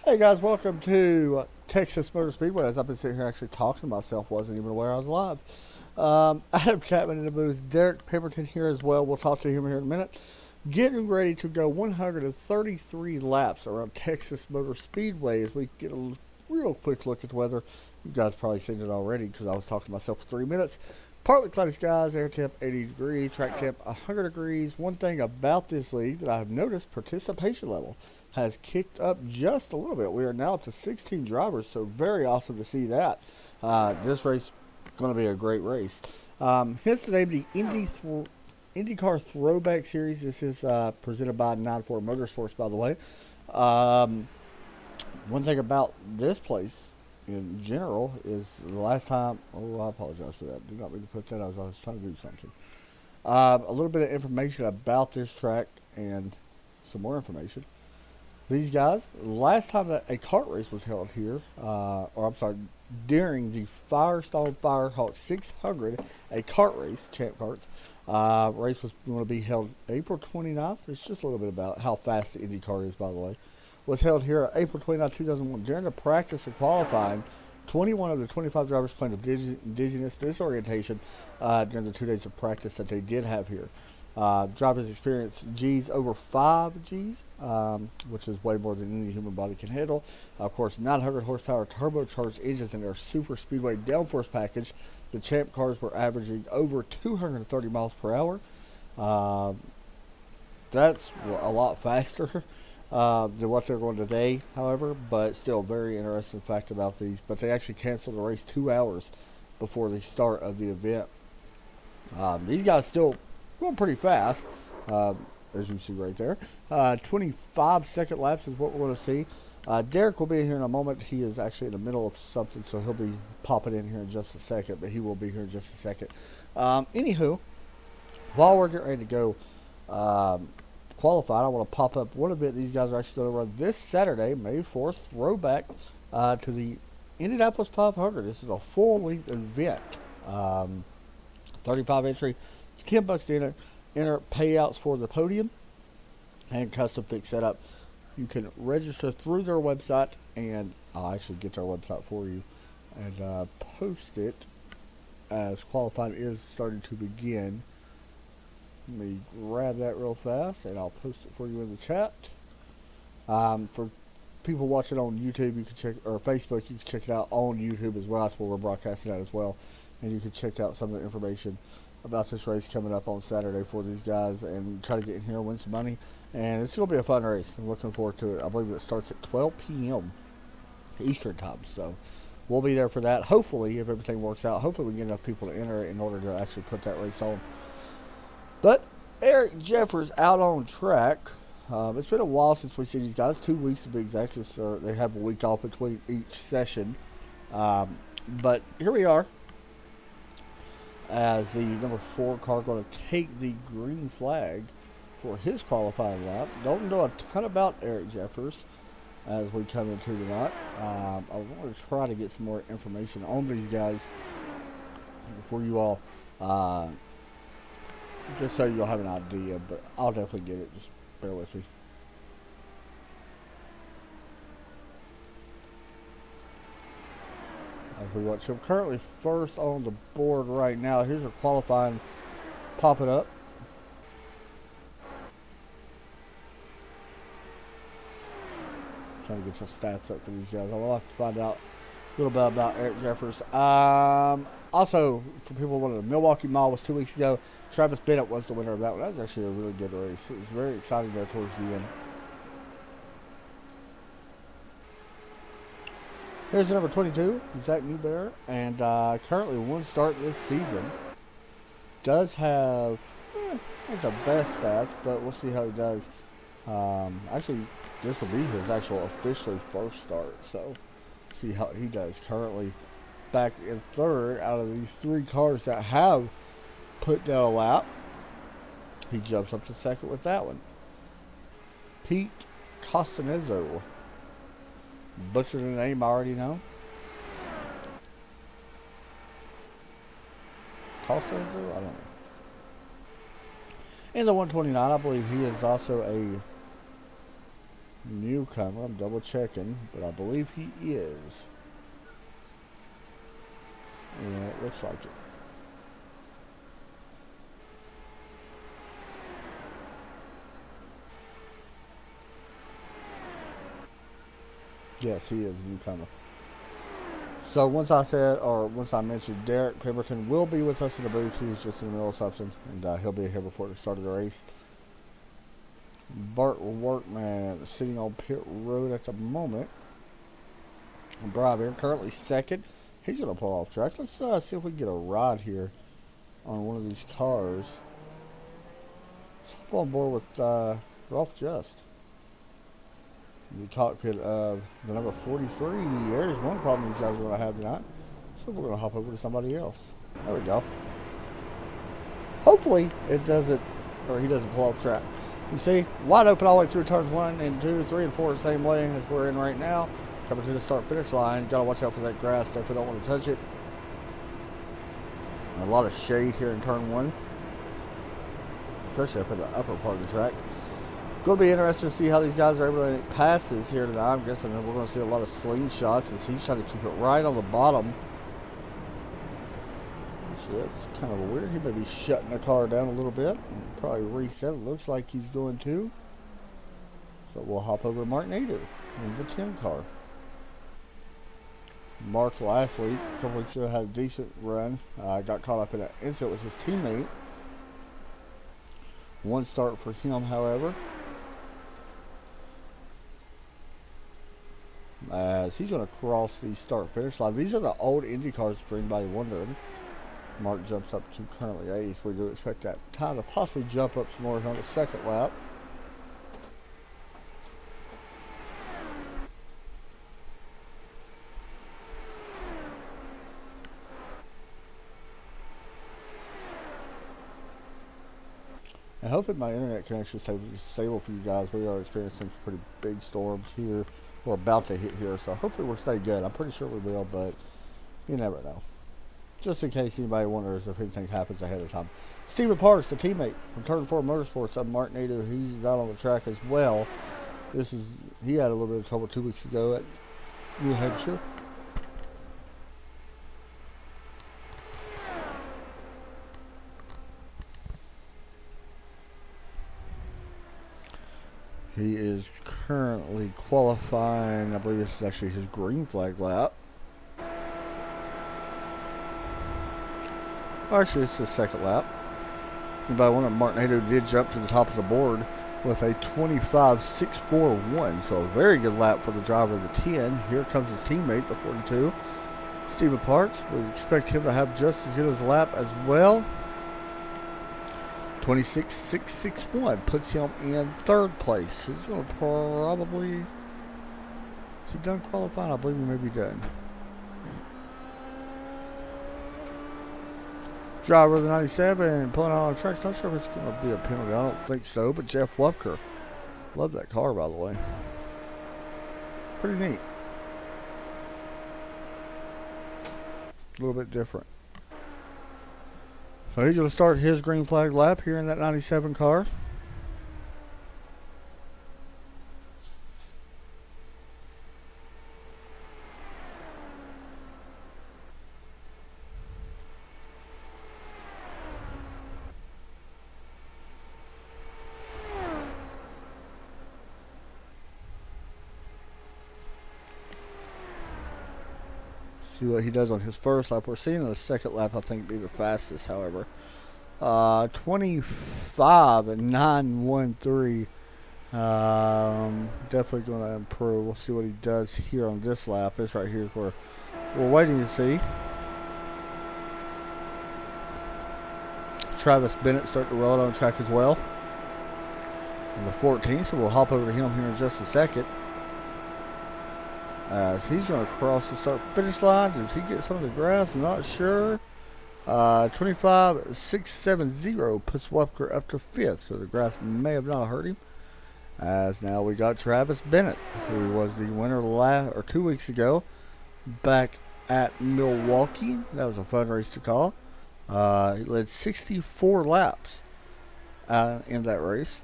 Hey guys, welcome to Texas Motor Speedway. As I've been sitting here actually talking to myself, wasn't even aware I was live. Adam Chapman in the booth, Derek Pemberton here as well. We'll talk to him here in a minute. Getting ready to go 133 laps around Texas Motor Speedway as we get a real quick look at the weather. You guys probably seen it already because I was talking to myself for 3 minutes. Partly cloudy skies, air temp 80 degrees, track temp 100 degrees. One thing about this league that I have noticed, participation level has kicked up just a little bit. We are now up to 16 drivers, so very awesome to see that. This race is going to be a great race. Hence the name, the Indycar Throwback Series. This is presented by 94 Motorsports, by the way. One thing about this place in general is the last time, I apologize for that. Do not mean to put that. I was trying to do something. A little bit of information about this track and some more information. These guys, last time that a kart race was held here, during the Firestone Firehawk 600, a kart race, champ karts, race was going to be held April 29th. It's just a little bit about how fast the IndyCar is, by the way. Was held here April 29th, 2001. During the practice and qualifying, 21 of the 25 drivers complained of dizziness, disorientation during the 2 days of practice that they did have here. Drivers experienced G's over 5 G's, which is way more than any human body can handle. Of course, 900 horsepower turbocharged engines in their super speedway downforce package. The champ cars were averaging over 230 miles per hour. That's a lot faster than what they're going today, however, but still very interesting fact about these. But they actually canceled the race 2 hours before the start of the event. These guys still going pretty fast, as you see right there. 25-second laps is what we're going to see. Derek will be here in a moment. He is actually in the middle of something, so he'll be popping in here in just a second, but he will be here in just a second. Anywho, while we're getting ready to go qualified, I want to pop up one event these guys are actually going to run this Saturday, May 4th, throwback to the Indianapolis 500. This is a full-length event. 35 entry, $10 to enter payouts for the podium and custom fix setup. You can register through their website, and I'll actually get their website for you and post it as qualifying is starting to begin. Let me grab that real fast, and I'll post it for you in the chat. For people watching on YouTube, you can check, or Facebook, you can check it out on YouTube as well. That's where we're broadcasting at as well. And you can check out some of the information about this race coming up on Saturday for these guys and try to get in here and win some money. And it's going to be a fun race. I'm looking forward to it. I believe it starts at 12 p.m. Eastern time. So we'll be there for that. Hopefully, if everything works out, hopefully we get enough people to enter in order to actually put that race on. But Eric Jeffers out on track. It's been a while since we've seen these guys. 2 weeks to be exact. So they have a week off between each session. But here we are, as the number 4 car going to take the green flag for his qualifying lap. Don't know a ton about Eric Jeffers as we come into tonight. I want to try to get some more information on these guys for you all, just so you'll have an idea, but I'll definitely get it. Just bear with me. As we watch him currently first on the board right now. Here's our qualifying popping up. Trying to get some stats up for these guys. I'll have to find out a little bit about Eric Jeffers. Also, for people who wanted, the Milwaukee Mile was 2 weeks ago. Travis Bennett was the winner of that one. That was actually a really good race. It was very exciting there towards the end. Here's the number 22, Zach Newbear, and currently one start this season. Does have not the best stats, but we'll see how he does. Actually, this will be his actual officially first start, so see how he does. Currently back in third out of these 3 cars that have put down a lap. He jumps up to second with that one. Pete Costanzo. Butchered the name, I already know. Costanzo? I don't know. In the 129, I believe he is also a Newcomer. I'm double checking, but I believe he is. Yeah, it looks like it. Yes, he is a newcomer. So once I mentioned Derek Pemberton will be with us in the booth. He's just in the middle of something, and he'll be here before the start of the race. Bart Workman sitting on pit road at the moment. Driving currently second. He's going to pull off track. Let's see if we can get a ride here on one of these cars. Let's hop on board with Rolf Just. The cockpit of the number 43. There's one problem these guys are going to have tonight. So we're going to hop over to somebody else. There we go. Hopefully it doesn't, or he doesn't pull off track. You see, wide open all the way through turns 1 and 2, 3, and 4 the same way as we're in right now. Coming to the start-finish line. Got to watch out for that grass. Definitely don't want to touch it. And a lot of shade here in turn 1. Especially up in the upper part of the track. Going to be interesting to see how these guys are able to make passes here tonight. I'm guessing that we're going to see a lot of slingshots as he's trying to keep it right on the bottom. So that's kind of weird. He may be shutting the car down a little bit and probably reset. It looks like he's going to. So we'll hop over to Mark Nadeau in the 10 car. Mark last week, a couple weeks ago, had a decent run. Got caught up in an incident with his teammate. One start for him, however. As he's going to cross the start-finish line. These are the old Indycars for anybody wondering. Mark jumps up to currently 8th. We do expect that time to possibly jump up some more on the second lap. And hopefully my internet connection is stable for you guys. We are experiencing some pretty big storms here. We're about to hit here, so hopefully we'll stay good. I'm pretty sure we will, but you never know. Just in case anybody wonders if anything happens ahead of time. Stephen Parks, the teammate from Turn 4 Motorsports up Mark Nadeau, he's out on the track as well. He had a little bit of trouble 2 weeks ago at New Hampshire. He is currently qualifying. I believe this is actually his green flag lap. Actually, it's his second lap. Anybody wonder, Mark Nadeau did jump to the top of the board with a 25.641. So a very good lap for the driver of the 10. Here comes his teammate, the 42. Stephen Parks. We expect him to have just as good as a lap as well. 26.661 puts him in third place. He's going to probably... Is he done qualifying? I believe he may be done. Driver of the 97 pulling out on the track. Not sure if it's going to be a penalty. I don't think so, but Jeff Wupker. Love that car, by the way. Pretty neat. A little bit different. So he's going to start his green flag lap here in that 97 car. See what he does on his first lap. We're seeing the second lap, I think, be the fastest, however. 25.913. Definitely going to improve. We'll see what he does here on this lap. This right here is where we're waiting to see. Travis Bennett starting to roll it on track as well. And the 14th, so we'll hop over to him here in just a second. As he's going to cross the start-finish line. Did he get some of the grass? I'm not sure. 25.670 puts Wupker up to 5th. So the grass may have not hurt him. As now we got Travis Bennett, who was the winner 2 weeks ago back at Milwaukee. That was a fun race to call. He led 64 laps in that race.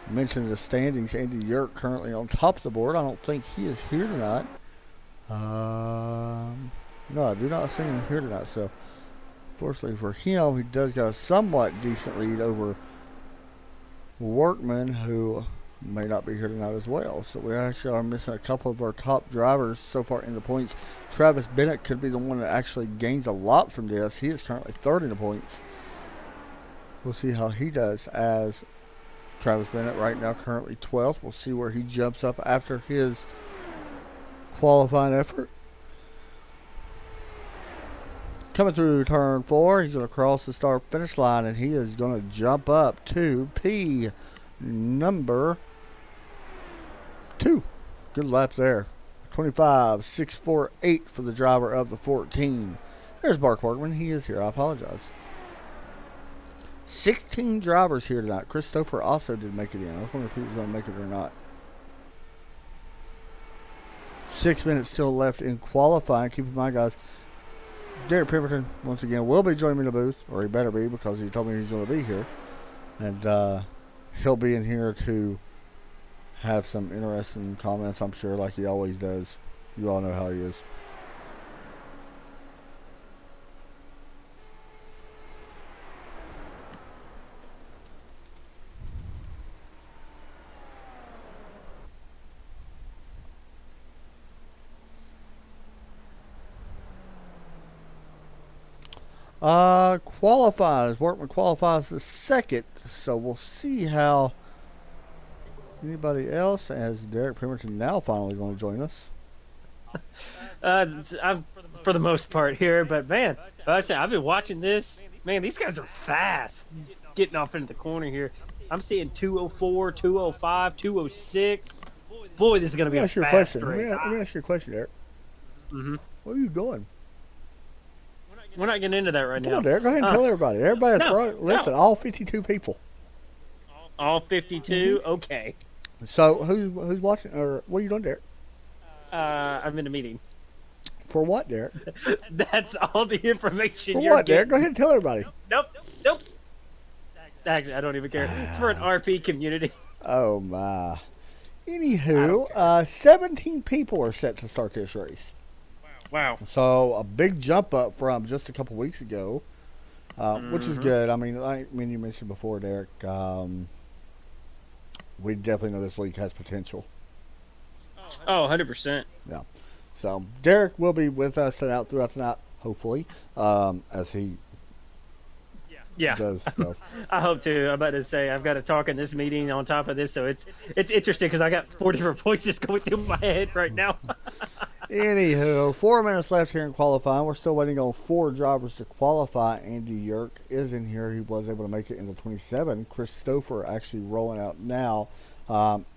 mention the standings. Andy Yerk currently on top of the board. I don't think he is here tonight. No, I do not see him here tonight. So, fortunately for him, he does got a somewhat decent lead over Workman, who may not be here tonight as well. So we actually are missing a couple of our top drivers so far in the points. Travis Bennett could be the one that actually gains a lot from this. He is currently third in the points. We'll see how he does, as Travis Bennett right now currently 12th. We'll see where he jumps up after his qualifying effort. Coming through turn 4, he's going to cross the start finish line, and he is going to jump up to P number 2. Good lap there. 25.648 for the driver of the 14. There's Mark Workman. He is here. I apologize. 16 drivers here tonight. Christopher also did make it in. I wonder if he was going to make it or not. 6 minutes still left in qualifying. Keep in mind, guys, Derek Pemberton, once again, will be joining me in the booth, or he better be, because he told me he's going to be here. And he'll be in here to have some interesting comments, I'm sure, like he always does. You all know how he is. Qualifies. Workman qualifies the second, so we'll see how anybody else, as Derek Pemberton now finally going to join us. I'm for the most part here, but man, I've been watching this. Man, these guys are fast getting off into the corner here. I'm seeing 204, 205, 206. Boy, this is going to be a fast race. Let me ask you a question, Derek. Mm-hmm. What are you doing? We're not getting into that right now. Come on, Derek. Go ahead and tell everybody. Listen, all 52 people. All 52? Mm-hmm. Okay. So, who's watching, or what are you doing, Derek? I'm in a meeting. For what, Derek? That's all the information For you're what, Derek? getting. Go ahead and tell everybody. Nope. Actually, I don't even care. It's for an RP community. Oh, my. Anywho, 17 people are set to start this race. Wow. So, a big jump up from just a couple weeks ago, which is good. I mean, you mentioned before, Derek, we definitely know this league has potential. Oh, 100%. Yeah. So, Derek will be with us throughout the night, hopefully, as he does stuff. I hope to. I'm about to say, I've got to talk in this meeting on top of this, so it's interesting because I got 4 different voices going through my head right now. Anywho, 4 minutes left here in qualifying. We're still waiting on 4 drivers to qualify. Andy Yerk is in here. He was able to make it in the 27. Christopher actually rolling out now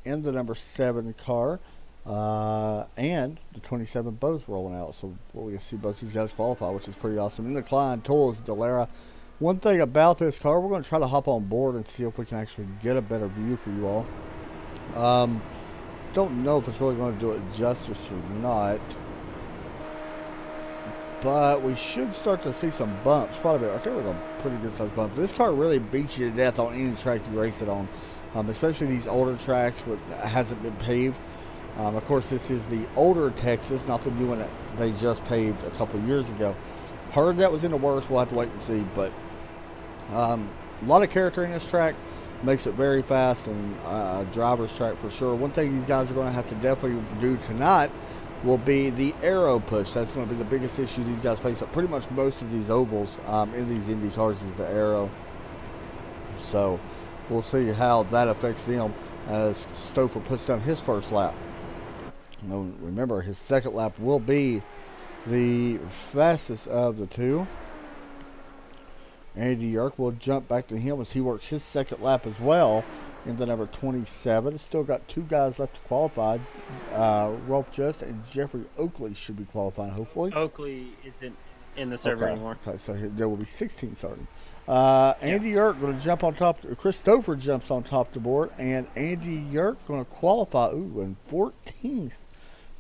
in the number 7 car. And the 27 both rolling out. So we'll see both these guys qualify, which is pretty awesome. In the Klein Tools, Delara. One thing about this car, we're going to try to hop on board and see if we can actually get a better view for you all. Don't know if it's really going to do it justice or not, but we should start to see some bumps quite a bit. I think we're going to pretty good sized bumps. This car really beats you to death on any track you race it on, especially these older tracks that hasn't been paved. Of course, this is the older Texas, not the new one that they just paved a couple of years ago. Heard that was in the works. We'll have to wait and see, but a lot of character in this track. Makes it very fast and a driver's track for sure. One thing these guys are going to have to definitely do tonight will be the aero push. That's going to be the biggest issue these guys face at pretty much most of these ovals in these Indy cars is the aero. So we'll see how that affects them as Stouffer puts down his first lap. Now, remember, his second lap will be the fastest of the two. Andy Yerk will jump back to him as he works his second lap as well in the number 27. Still got 2 guys left to qualify. Rolf Just and Jeffrey Oakley should be qualifying, hopefully. Oakley isn't in the server anymore. Okay, so there will be 16 starting. Andy Yerk going to jump on top. Christopher jumps on top of the board, and Andy Yerk going to qualify in 14th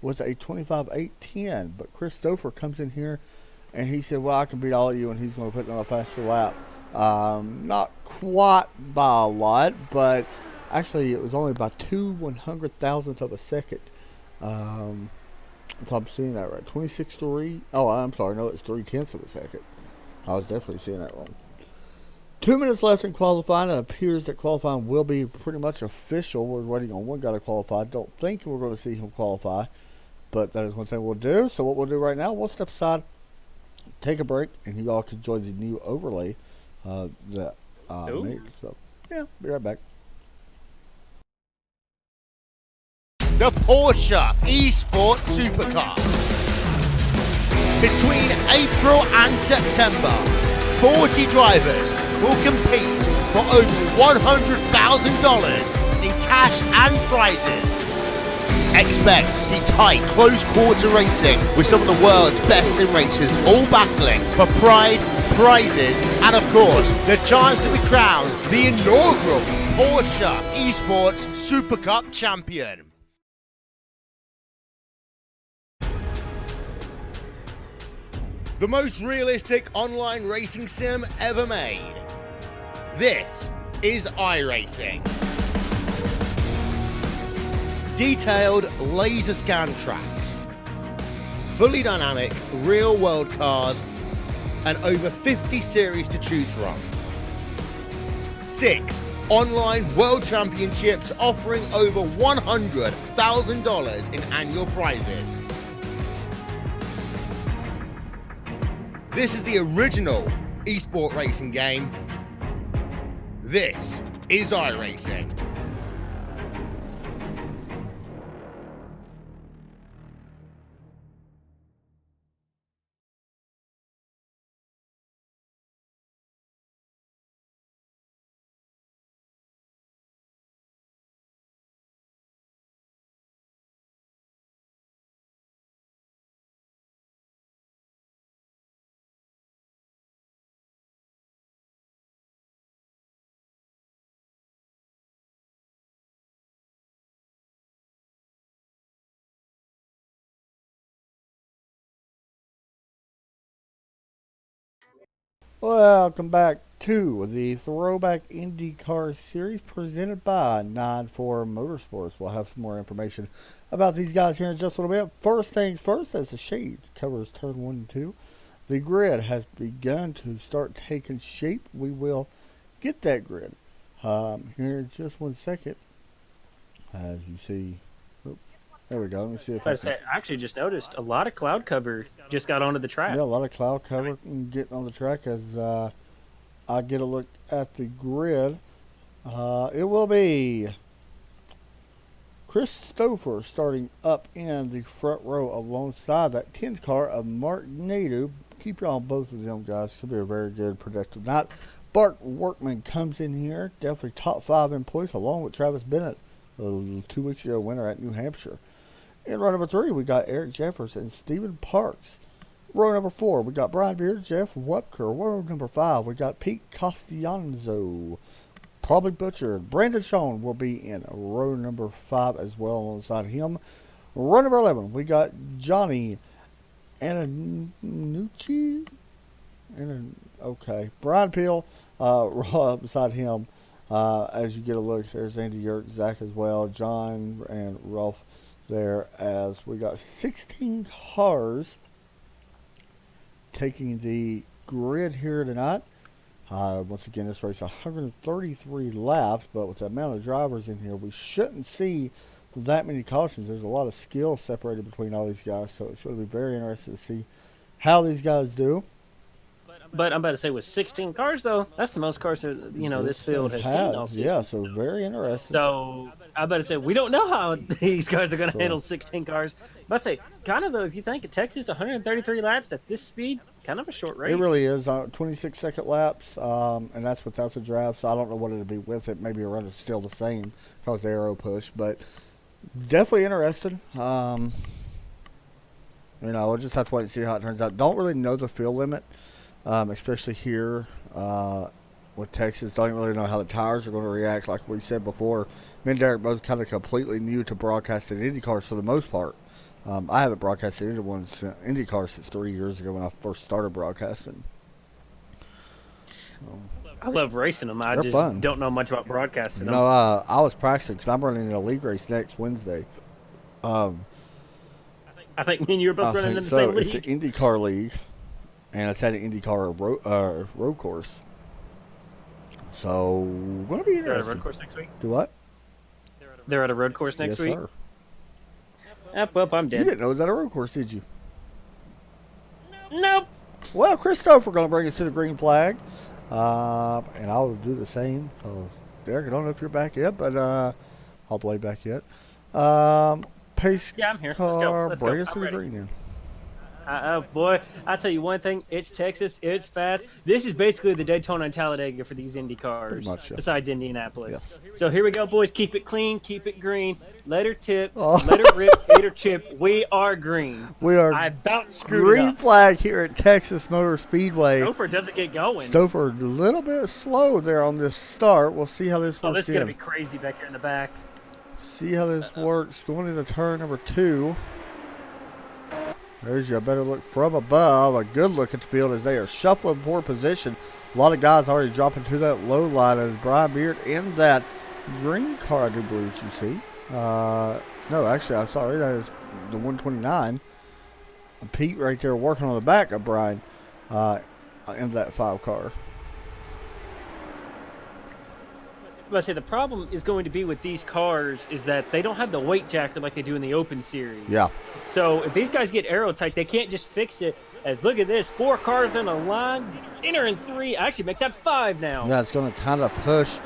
with a 25.810. But Christopher comes in here, and he said, well, I can beat all of you, and he's going to put on a faster lap. Not quite by a lot, but Actually, it was only about 2/100,000th of a second. If I'm seeing that right, 26.3. Oh, I'm sorry. No, it's 3/10 of a second. I was definitely seeing that wrong. 2 minutes left in qualifying. It appears that qualifying will be pretty much official. We're waiting on one guy to qualify. Don't think we're going to see him qualify, but that is one thing we'll do. So what we'll do right now, we'll step aside, take a break, and you all can enjoy the new overlay that I made. So, yeah, be right back. The Porsche Esports Supercar. Between April and September, 40 drivers will compete for over $100,000 in cash and prizes. Expect to see tight, close-quarter racing with some of the world's best sim racers all battling for pride, prizes, and of course, the chance to be crowned the inaugural Porsche Esports Super Cup champion. The most realistic online racing sim ever made. This is iRacing. Detailed laser scan tracks, fully dynamic real world cars, and over 50 series to choose from. 6 online world championships offering over $100,000 in annual prizes. This is the original esport racing game. This is iRacing. Welcome back to the Throwback Indycar series presented by 9-4 Motorsports. We'll have some more information about these guys here in just a little bit. First things first, as the shade covers turn 1 and 2, the grid has begun to start taking shape. We will get that grid here in just 1 second. As you see, there we go. Let me see if I actually just noticed a lot of cloud cover just got onto the track. Yeah, a lot of cloud cover getting on the track as I get a look at the grid. It will be Chris Stouffer starting up in the front row alongside that 10th car of Mark Nadeau. Keep your eye on both of them guys. Could be a very good, productive night. Bart Workman comes in here. Definitely top 5 in points along with Travis Bennett, 2 weeks ago winner at New Hampshire. In row number 3, we got Eric Jeffers and Stephen Parks. Row number 4, we got Brian Beard, Jeff Wupker. Row number 5, we got Pete Costianzo. Probably butchered. Brandon Shawn will be in row number 5 as well alongside him. Row number 11, we got Johnny Antonucci. Okay. Brian Peel beside him. As you get a look, there's Andy Yerk, Zach as well, John and Rolf there, as we got 16 cars taking the grid here tonight. Once again, this race 133 laps, but with the amount of drivers in here, we shouldn't see that many cautions. There's a lot of skill separated between all these guys, so it's going to be very interesting to see how these guys do. But I'm about to say, with 16 cars, though, that's the most cars that, this field has seen all season. Yeah, so very interesting. So I'm about to say, we don't know how these guys are going to handle 16 cars. But I say, kind of, though, if you think of Texas, 133 laps at this speed, kind of a short race. It really is. 26-second laps, and that's without the draft, so I don't know what it'll be with it. Maybe a run is still the same because the aero push, but definitely interesting. We'll just have to wait and see how it turns out. Don't really know the field limit. Especially here with Texas. Don't really know how the tires are going to react. Like we said before, me and Derek both kind of completely new to broadcasting IndyCars for the most part. I haven't broadcasted IndyCar since 3 years ago when I first started broadcasting. I love racing them. I They're just fun. don't know much about broadcasting them. No, I was practicing because I'm running a league race next Wednesday. I think me and you are both I running think in the so. same It's league. the IndyCar league, and it's at an IndyCar road course. So, gonna be They're at a interesting. road course next week. Do what? They're at a road course next Yes, week. sir. Well, I'm You dead. didn't know it was at a road course, did you? Nope. Well, Christopher going to bring us to the green flag. And I'll do the same. Cause Derek, I don't know if you're back yet, but all the way back yet. Pace Yeah, I'm here. car, Let's bring go. us to I'm the ready. green then. Boy, I tell you one thing. It's Texas. It's fast. This is basically the Daytona and Talladega for these Indy cars. Pretty much, yeah. Besides Indianapolis. Yes. So here we go, boys. Keep it clean. Keep it green. Let her tip. Oh. Let her rip. Hit her chip. We are green. We are I about screwed it green up. flag here at Texas Motor Speedway. Stouffer doesn't get going. Stouffer a little bit slow there on this start. We'll see how this works. Oh, this is going to be crazy back here in the back. See how this works. Going into turn number 2. There's your better look from above. A good look at the field as they are shuffling for position. A lot of guys already dropping to that low line as Brian Beard in that green car, I do believe you see. No, actually, I'm sorry. That is the 129. Pete right there working on the back of Brian in that 5 car. I say the problem is going to be with these cars is that they don't have the weight jacker like they do in the Open Series. Yeah. So if these guys get aero tight, they can't just fix it. As look at this, 4 cars in a line, entering 3. Actually, make that 5 now. Yeah, it's going to kind of push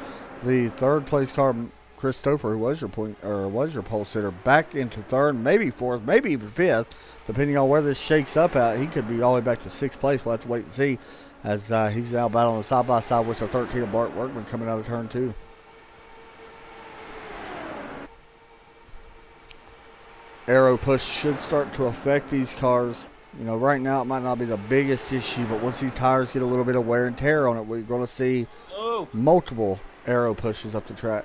the 3rd place car, Chris Stouffer, who was your pole sitter, back into 3rd, maybe 4th, maybe even 5th, depending on where this shakes up at. He could be all the way back to 6th place. We'll have to wait and see as he's now battling side by side with the 13 of Bart Workman coming out of turn 2. Aero push should start to affect these cars. You know, right now it might not be the biggest issue, but once these tires get a little bit of wear and tear on it, we're going to see multiple aero pushes up the track.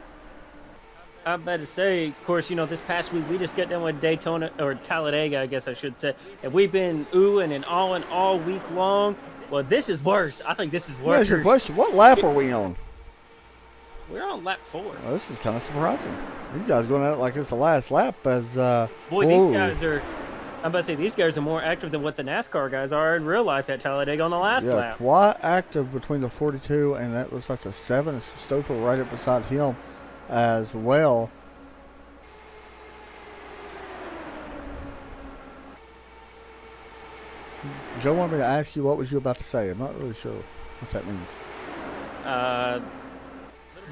I'm about to say, of course, you know, this past week we just got done with Daytona, or Talladega, I guess I should say. And we've been oohing and awing all week long. Well, this is worse. I think this is worse. Here's your question. What lap are we on? We're on lap 4. Well, this is kind of surprising. These guys going at it like it's the last lap as Boy, these guys are, I'm about to say, these guys are more active than what the NASCAR guys are in real life at Talladega on the last lap. Quite active between the 42 and that looks like the 7. It's Stouffer right up beside him as well. Joe wanted me to ask you what was you about to say. I'm not really sure what that means.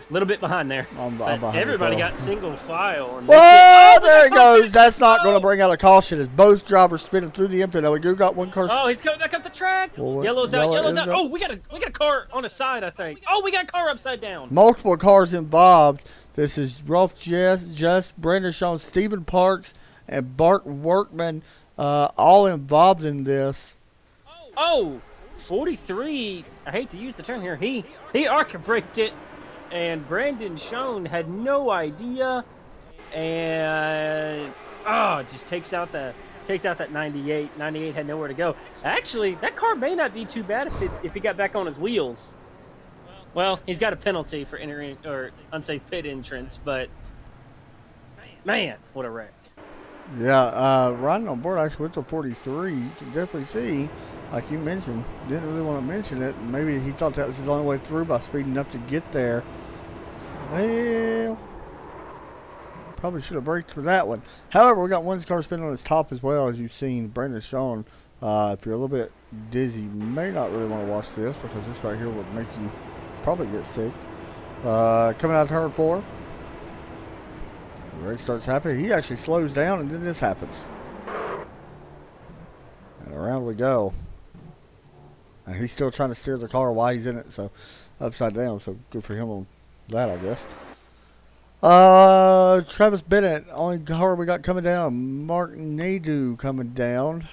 A little bit behind there. I'm But behind everybody as well. got single file. And Whoa, there he goes. That's not going to bring out a caution as both drivers spinning through the infield. Now we do got one car. Oh, he's coming back up the track. Well, Yellow's out. Yellow's out. is Oh, we got a car on the side, I think. Oh, we got a car upside down. Multiple cars involved. This is Rolf Just, Brandon Shawn, Stephen Parks, and Bart Workman all involved in this. Oh, 43. I hate to use the term here. He arc braked it, and Brandon Shawn had no idea, and just takes out that 98. 98 had nowhere to go. Actually, that car may not be too bad if he got back on his wheels. Well, he's got a penalty for entering or unsafe pit entrance, but man, what a wreck. Yeah, riding on board actually with the 43, you can definitely see, like you mentioned, didn't really want to mention it. Maybe he thought that was his only way through by speeding up to get there. Well, probably should have braked for that one. However, we got one car spinning on his top as well, as you've seen. Brandon Shawn, if you're a little bit dizzy, you may not really want to watch this because this right here would make you probably get sick. Coming out of turn 4. Greg starts happening. He actually slows down, and then this happens. And around we go. And he's still trying to steer the car while he's in it, so upside down. So good for him on that, I guess. Travis Bennett, only car we got coming down. Mark Nadeau coming down.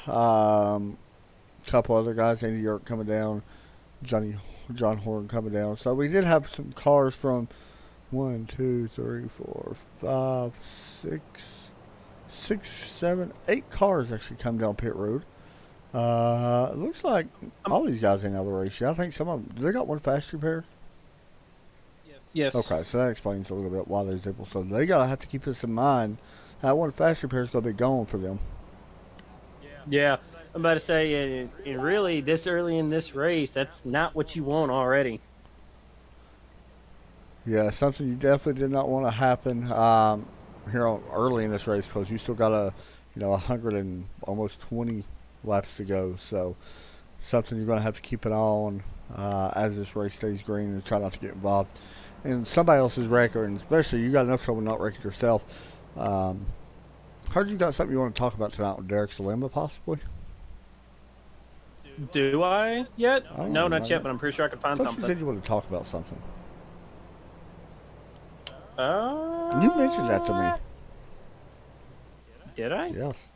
Couple other guys, Andy York coming down. John Horn coming down. So we did have some cars from 1, 2, 3, 4, 5, 6, 7, 8 cars actually come down pit road. It looks like all these guys in the race. Yeah, I think some of them. They got one fast repair. Yes. Okay, so that explains a little bit why they're able. So they gotta have to keep this in mind. That one fast repair is gonna be gone for them. Yeah. I'm about to say, and really, this early in this race, that's not what you want already. Yeah, something you definitely did not want to happen here early in this race because you still got 100 and almost 20 laps to go. So something you're going to have to keep an eye on as this race stays green and try not to get involved in somebody else's record, and especially you got enough trouble not wrecking yourself. Heard you got something you want to talk about tonight with Derek's dilemma, possibly. Do I yet? I don't No, know, not yet, but I'm pretty sure I can find I thought something. you said you wanted to talk about something. Uh, You mentioned that to me. Did I? Yes.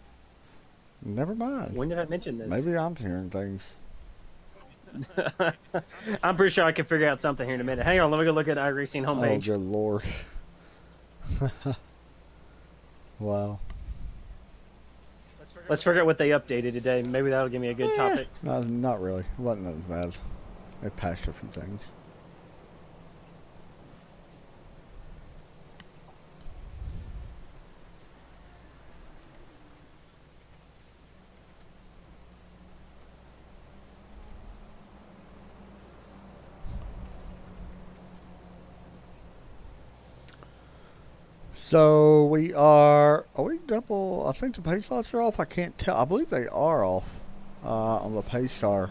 Never mind. When did I mention this? Maybe I'm hearing things. I'm pretty sure I can figure out something here in a minute. Hang on, let me go look at iRacing Oh, homepage. good lord. Wow. Let's figure out what they updated today. Maybe that'll give me a good topic. No, not really. It wasn't that bad. They patched a few things. So are we double? I think the pace lights are off. I can't tell. I believe they are off on the pace car.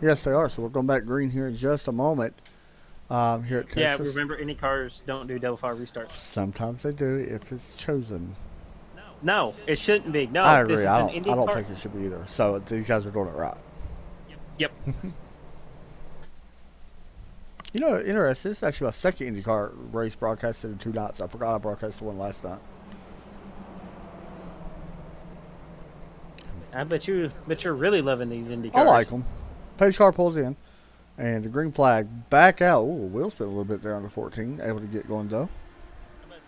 Yes, they are. So we're going back green here in just a moment. Here at Texas. Yeah, remember, Indycars don't do double fire restarts. Sometimes they do if it's chosen. No, it shouldn't be. No, I this agree. is I an don't IndyCar. think it should be either. So these guys are doing it right. Yep. You know, interesting. This is actually my second IndyCar race broadcasted in 2 nights. I forgot I broadcasted one last night. I bet you're really loving these IndyCars. I like them. Pace car pulls in, and the green flag back out. Ooh, wheel spin a little bit there on the 14. Able to get going though.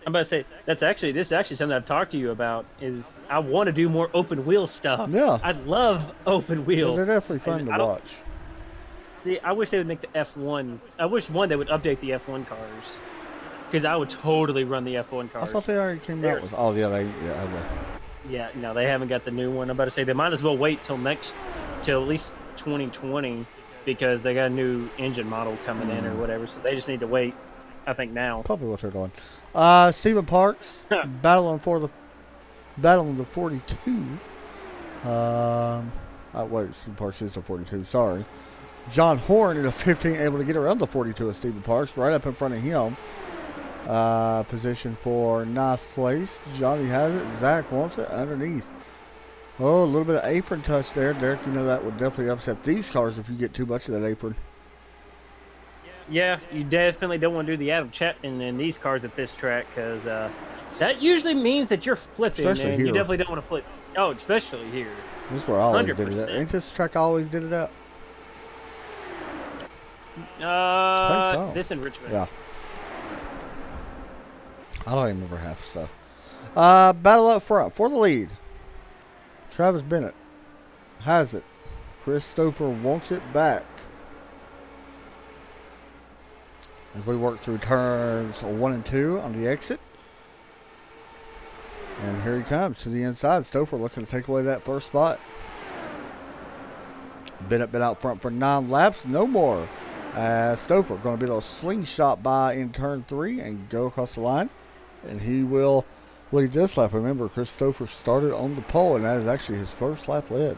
I'm about to say this is actually something I've talked to you about. Is I want to do more open wheel stuff. Yeah. I love open wheel. They're definitely fun And to watch. See, I wish they would make the F1. I wish they would update the F1 cars, because I would totally run the F1 cars. I thought they already came out with. Oh yeah, have they? Yeah, no, they haven't got the new one. I'm about to say they might as well wait till at least 2020, because they got a new engine model coming in or whatever. So they just need to wait. I think now. Probably what they're doing. Stephen Parks battling the 42. Wait, Stephen Parks is the 42. Sorry. John Horn in a 15, able to get around the 42 of Stephen Parks, right up in front of him. Position for 9th place. Johnny has it. Zach wants it underneath. Oh, a little bit of apron touch there. Derek, you know that would definitely upset these cars if you get too much of that apron. Yeah, you definitely don't want to do the Adam Chapman in these cars at this track, because that usually means that you're flipping, Especially and here. you definitely don't want to flip. Oh, especially here. This is where I always did it. 100%. Ain't this the track I always did it at? I think so. This in Richmond. Yeah. I don't even remember half the stuff. Battle up front for the lead. Travis Bennett has it. Christopher wants it back. As we work through turns 1 and 2 on the exit. And here he comes to the inside. Stouffer looking to take away that first spot. Bennett been out front for 9 laps. No more. Stouffer going to be a little slingshot by in turn 3 and go across the line. And he will lead this lap. Remember, Chris Stouffer started on the pole, and that is actually his first lap led.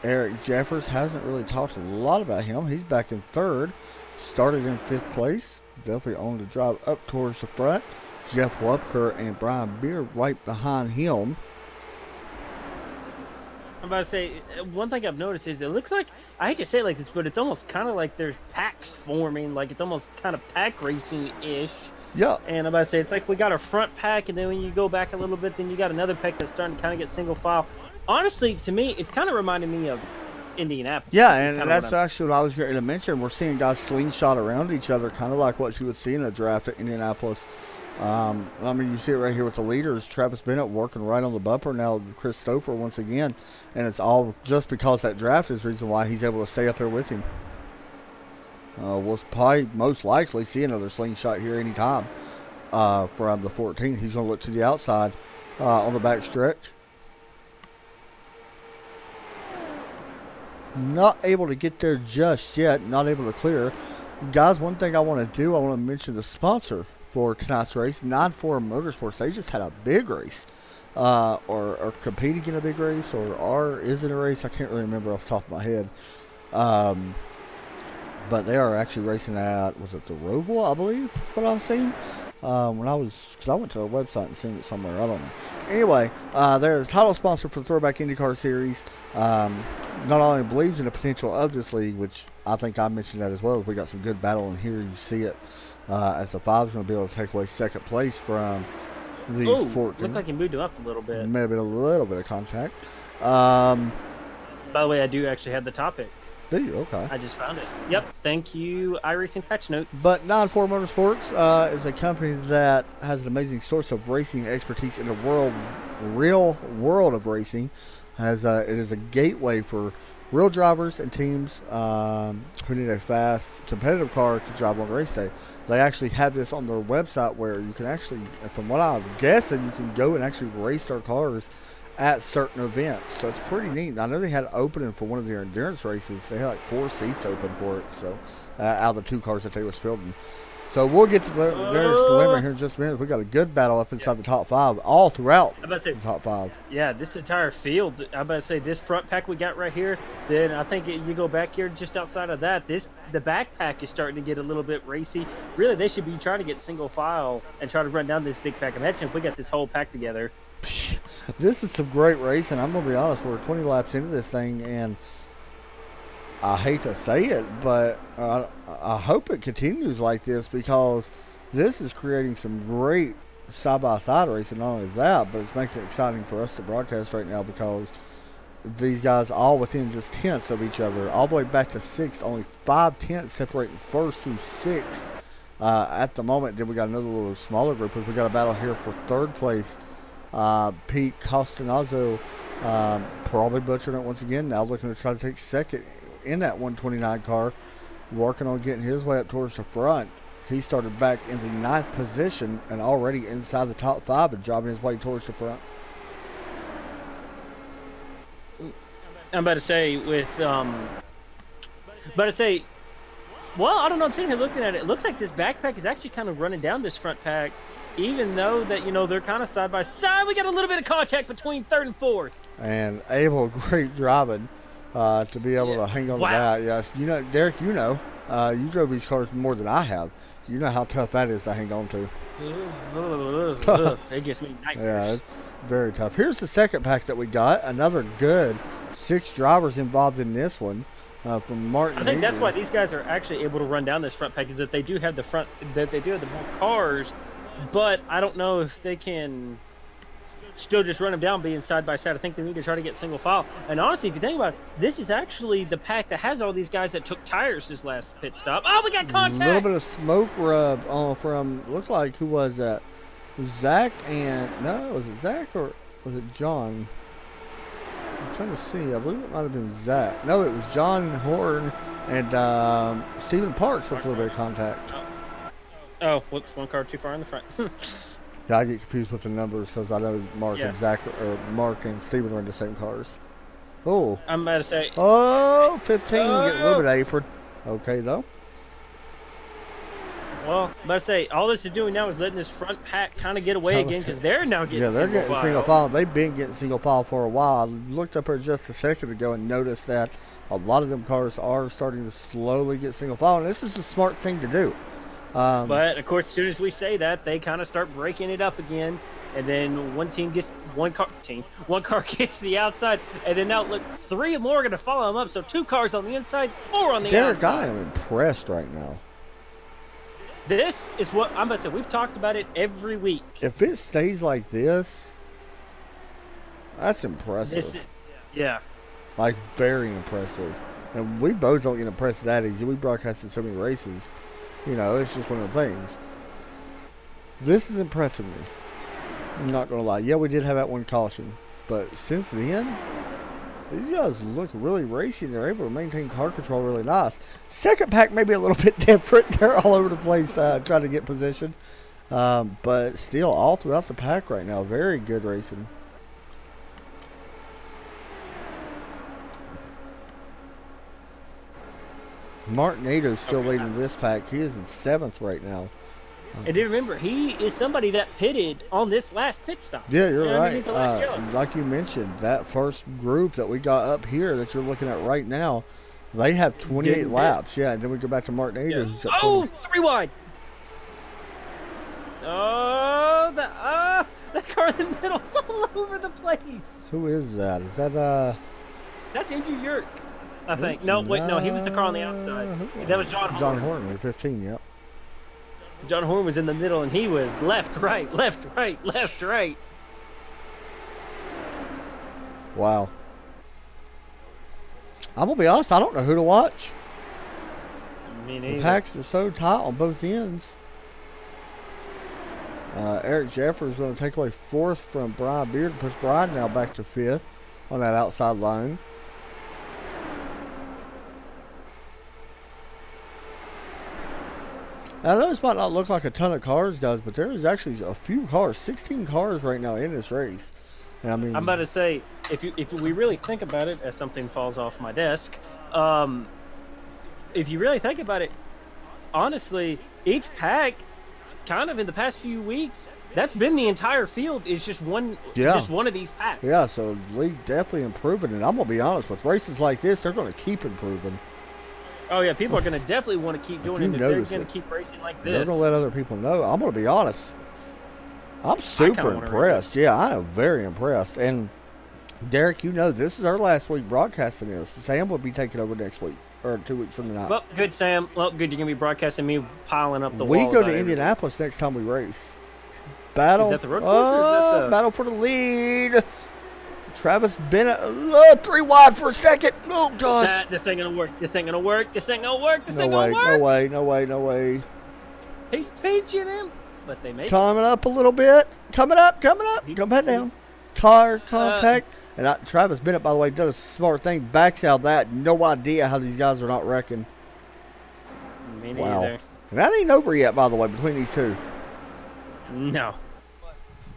Eric Jeffers hasn't really talked a lot about him. He's back in 3rd. Started in 5th place. Definitely on the drive up towards the front. Jeff Wupker and Brian Beard right behind him. I'm about to say, one thing I've noticed is it looks like, I hate to say it like this, but it's almost kind of like there's packs forming, like it's almost kind of pack racing-ish. Yeah. And I'm about to say, it's like we got our front pack, and then when you go back a little bit, then you got another pack that's starting to kind of get single file. Honestly, to me, it's kind of reminding me of Indianapolis. Yeah, It's and kinda that's what I'm- actually what I was going to mention. We're seeing guys slingshot around each other, kind of like what you would see in a draft at Indianapolis. I mean, you see it right here with the leaders. Travis Bennett working right on the bumper now. Chris Stouffer once again, and it's all just because that draft is the reason why he's able to stay up there with him. We'll probably most likely see another slingshot here anytime from the 14. He's going to look to the outside on the back stretch. Not able to get there just yet. Not able to clear. Guys, one thing I want to do, I want to mention the sponsor for tonight's race, 9-4 Motorsports. They just had a big race, or competing in a big race, or is it a race? I can't really remember off the top of my head. But they are actually racing at, was it the Roval, I believe, is what I've seen. Because I went to their website and seen it somewhere, I don't know. Anyway, they're the title sponsor for the Throwback Indycar Series. Not only believes in the potential of this league, which I think I mentioned that as well. We got some good battle in here. You see it as the 5 is going to be able to take away second place from the 14. Looked like he moved up a little bit. Maybe a little bit of contact. By the way, I do actually have the topic. Do you? Okay. I just found it. Yep. Thank you, iRacing Patch Notes. But 9-4 Motorsports is a company that has an amazing source of racing expertise in the real world of racing. It is a gateway for real drivers and teams who need a fast, competitive car to drive on race day. They actually have this on their website where you can actually, from what I'm guessing, you can go and actually race their cars at certain events. So it's pretty neat. I know they had opening for one of their endurance races. They had like 4 seats open for it. So out of the 2 cars that they was fielding. So we'll get to Derek's dilemma here in just a minute. We got a good battle up inside the top 5, all throughout the top 5. Yeah, this entire field. I'm about to say this front pack we got right here. Then I think you go back here just outside of that. The back pack is starting to get a little bit racy. Really, they should be trying to get single file and try to run down this big pack. Imagine if we got this whole pack together. This is some great racing. I'm going to be honest. We're 20 laps into this thing, and I hate to say it, but I hope it continues like this, because this is creating some great side-by-side racing. Not only that, but it's making it exciting for us to broadcast right now, because these guys all within just tenths of each other, all the way back to 6th. Only 5 tenths separating 1st through 6th at the moment. Then we got another little smaller group. We got a battle here for 3rd place. Pete Costanazzo probably butchered it once again. Now looking to try to take 2nd in that 129 car, working on getting his way up towards the front. He started back in the 9th position and already inside the top 5 and driving his way towards the front. I'm about to say well, I don't know. I'm sitting here looking at it. It looks like this backpack is actually kind of running down this front pack, even though that, they're kind of side by side. We got a little bit of contact between 3rd and 4th. And Abel, great driving. To be able to hang on to that. Yes, Derek, you drove these cars more than I have. You know how tough that is to hang on to. It gives me nightmares. Yeah, it's very tough. Here's the second pack that we got. Another good 6 drivers involved in this one from Martin. I think that's why these guys are actually able to run down this front pack, is that they do have the more cars, but I don't know if they can still just run them down being side by side. I think they need to try to get single file. And honestly, if you think about it, this is actually the pack that has all these guys that took tires this last pit stop. Oh, we got contact! A little bit of smoke rub from, looked like, who was that? Zach was it Zach or was it John? I'm trying to see. I believe it might have been Zach. No, it was John Horn and Stephen Parks with a little bit of contact. Oh, whoops, one car too far in the front. Yeah, I get confused with the numbers because I know Mark and Zach, or Mark and Steven are in the same cars. Oh. I'm about to say. 15, get a little bit apron. Okay, though. Well, I'm about to say, all this is doing now is letting this front pack kind of get away again, because they're now getting single file. They've been getting single file for a while. I looked up here just a second ago and noticed that a lot of them cars are starting to slowly get single file, and this is a smart thing to do. But of course, as soon as we say that, they kind of start breaking it up again, and then one car gets to the outside, and then now look, 3 more are going to follow them up. So 2 cars on the inside, 4 on the outside. Derek, I am impressed right now. This is what I'm going to say. We've talked about it every week. If it stays like this, that's impressive. Yeah. Like, very impressive. And we both don't get impressed that easy. We broadcasted so many races. It's just one of the things. This is impressing me. I'm not going to lie. Yeah, we did have that one caution. But since then, these guys look really racy, and they're able to maintain car control really nice. Second pack may be a little bit different. They're all over the place trying to get position. But still, all throughout the pack right now, very good racing. Martin Nader's still leading this pack. He is in 7th right now. And do remember, he is somebody that pitted on this last pit stop. Yeah, you're right. Underneath the last yellow. Like you mentioned, that first group that we got up here that you're looking at right now, they have 28 laps. Yeah, and then we go back to Martin Nader. Yeah. Who's at Oh, 3 wide. Oh, that car in the middle is all over the place. Who is that? Is that That's Andrew Yerk, I think. No, wait, no, he was the car on the outside. That was John Horn. John Horn, 15, yep. John Horn was in the middle, and he was left, right, left, right, left, right. Wow. I'm going to be honest, I don't know who to watch. Me neither. The packs are so tight on both ends. Eric Jeffers is going to take away 4th from Brian Beard and push Brian now back to 5th on that outside line. Now, I know this might not look like a ton of cars, guys, but there is actually a few cars, 16 cars right now in this race. And I mean, I'm about to say, if we really think about it, as something falls off my desk, if you really think about it, honestly, each pack, kind of in the past few weeks, that's been the entire field. Is just one of these packs. Yeah, so league definitely improving, and I'm gonna be honest, with races like this, they're gonna keep improving. Oh yeah, people are gonna definitely want to keep doing it if they're gonna keep racing like this. They're gonna let other people know. I'm gonna be honest. I'm super impressed. Yeah, I am very impressed. And Derek, you know, this is our last week broadcasting this. Sam will be taking over next week or 2 weeks from tonight. Well, good, Sam. Well, good. You're gonna be broadcasting me piling up the We walls go to Indianapolis next time we race. Battle. Is that the road course or is that the... Battle for the lead. Travis Bennett, 3 wide for a second. Oh gosh. This ain't gonna work. This ain't gonna work. This ain't gonna work. This ain't gonna work. No way. He's pinching him, but they make coming up a little bit. Coming up. Come back down. Car contact. And Travis Bennett, by the way, does a smart thing. Backs out that. No idea how these guys are not wrecking. Me neither. Wow. And that ain't over yet, by the way, between these two. No.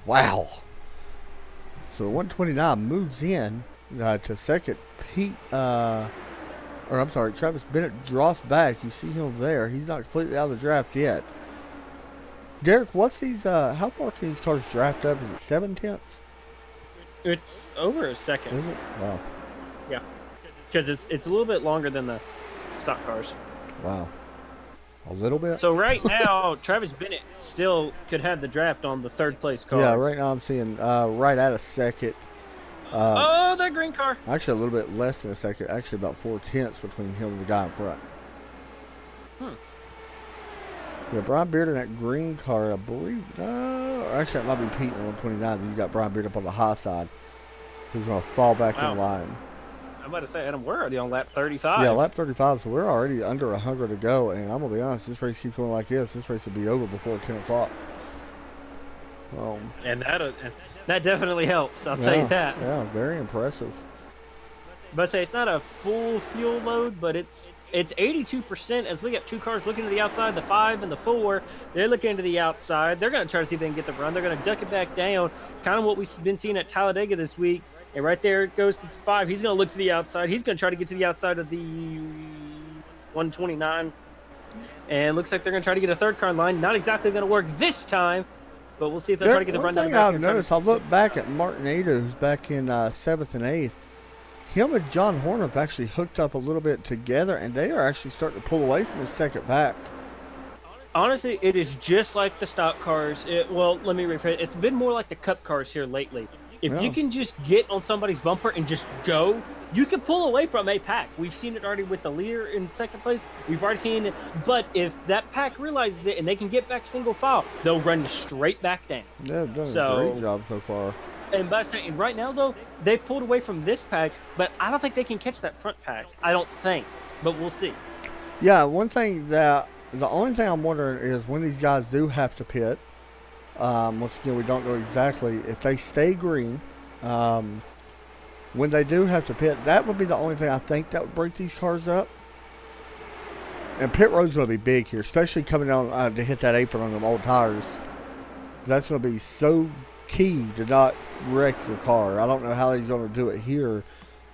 Wow. So 129 moves in to second. Travis Bennett drops back. You see him there. He's not completely out of the draft yet. Derek, what's these? How far can these cars draft up? Is it 7/10? It's over a second. Is it? Wow. Yeah. Because it's a little bit longer than the stock cars. Wow. A little bit? So right now, Travis Bennett still could have the draft on the 3rd place car. Yeah, right now I'm seeing right at a second. That green car. Actually, a little bit less than a second. Actually, about 4/10 between him and the guy in front. Yeah, Brian Beard in that green car, I believe. Actually, that might be Pete in 129. Then you got Brian Beard up on the high side, who's going to fall back in line. I'm about to say, Adam, we're already on lap 35. Yeah, lap 35, so we're already under 100 to go. And I'm going to be honest, this race keeps going like this. This race will be over before 10 o'clock. And that definitely helps, I'll tell you that. Yeah, very impressive. But say it's not a full fuel load, but it's 82% as we got 2 cars looking to the outside, the 5 and the 4. They're looking to the outside. They're going to try to see if they can get the run. They're going to duck it back down, kind of what we've been seeing at Talladega this week. And right there it goes to 5. He's going to look to the outside. He's going to try to get to the outside of the 129. And looks like they're going to try to get a 3rd car in line. Not exactly going to work this time, but we'll see if they try to get the run down. One thing I've noticed, I've looked back at Martin Ada, who's back in 7th and 8th. Him and John Horn have actually hooked up a little bit together, and they are actually starting to pull away from the second pack. Honestly, it is just like the stock cars. Let me rephrase. It's been more like the cup cars here lately. If you can just get on somebody's bumper and just go, you can pull away from a pack. We've seen it already with the leader in 2nd place. We've already seen it. But if that pack realizes it and they can get back single file, they'll run straight back down. They've done a great job so far. And by saying right now, though, they pulled away from this pack, but I don't think they can catch that front pack. I don't think, but we'll see. Yeah, the only thing I'm wondering is when these guys do have to pit, Once again, we don't know exactly if they stay green. When they do have to pit, that would be the only thing I think that would break these cars up. And pit road's going to be big here, especially coming down to hit that apron on them old tires. That's going to be so key to not wreck your car. I don't know how he's going to do it here.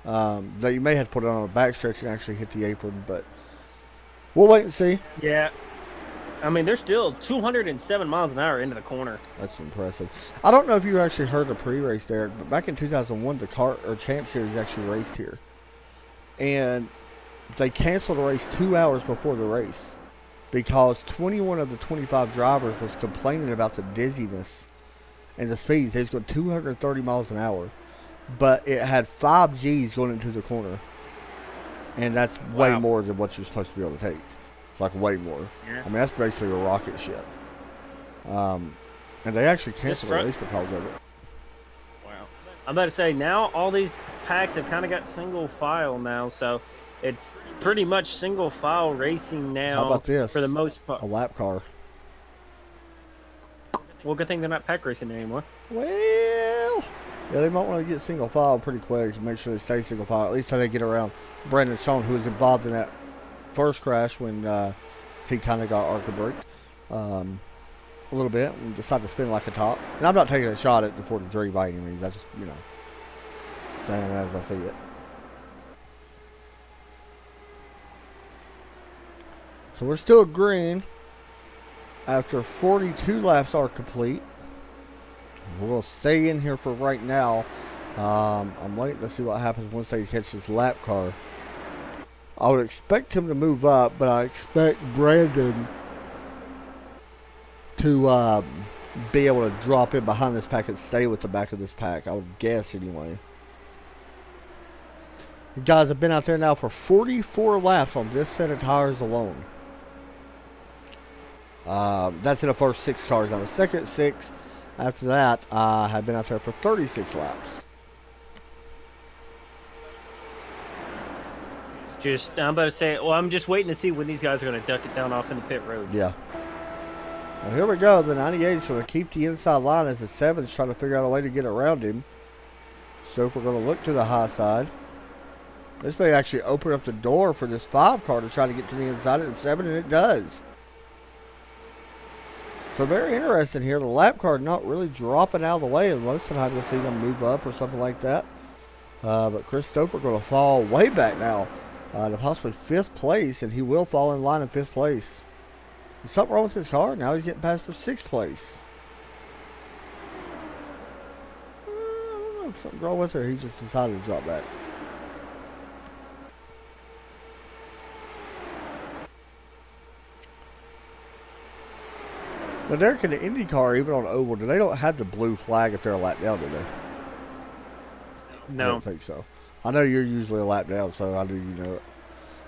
That you may have to put it on a backstretch and actually hit the apron, but we'll wait and see. Yeah. I mean, they're still 207 miles an hour into the corner. That's impressive. I don't know if you actually heard the pre-race, Derek, but back in 2001, the Champ Series actually raced here. And they canceled the race 2 hours before the race because 21 of the 25 drivers was complaining about the dizziness and the speeds. They was going 230 miles an hour, but it had 5 Gs going into the corner. And that's way more than what you're supposed to be able to take. It's like way more. Yeah. I mean, that's basically a rocket ship. And they actually canceled the race because of it. Wow. I'm about to say, now all these packs have kind of got single file now, so it's pretty much single file racing now. How about this? For the most part. A lap car. Well, good thing they're not pack racing anymore. Well, yeah, they might want to get single file pretty quick to make sure they stay single file, at least till they get around Brandon Shawn, who was involved in that first crash when he kind of got ARCA braked a little bit and decided to spin like a top. And I'm not taking a shot at the 43 by any means. I just, saying that as I see it. So we're still green after 42 laps are complete. We'll stay in here for right now. I'm waiting to see what happens once they catch this lap car. I would expect him to move up, but I expect Brandon to be able to drop in behind this pack and stay with the back of this pack. I would guess anyway. You guys have been out there now for 44 laps on this set of tires alone. That's in the first 6 cars. Now the second 6 after that have been out there for 36 laps. I'm about to say, well, I'm just waiting to see when these guys are going to duck it down off in the pit road. Yeah. Well, here we go. The 98 is going to keep the inside line as the 7's trying to figure out a way to get around him. So if we're going to look to the high side, this may actually open up the door for this 5 car to try to get to the inside of the 7, and it does. So very interesting here. The lap car not really dropping out of the way, and most of the time you'll see them move up or something like that. But Christopher going to fall way back now to possibly 5th place, and he will fall in line in 5th place. There's something wrong with his car. Now he's getting passed for 6th place. I don't know if something's wrong with it. He just decided to drop back. But Derek, in the Indycar, even on oval, they don't have the blue flag if they're a lap down, do they? No. I don't think so. I know you're usually a lap down, so I do know it.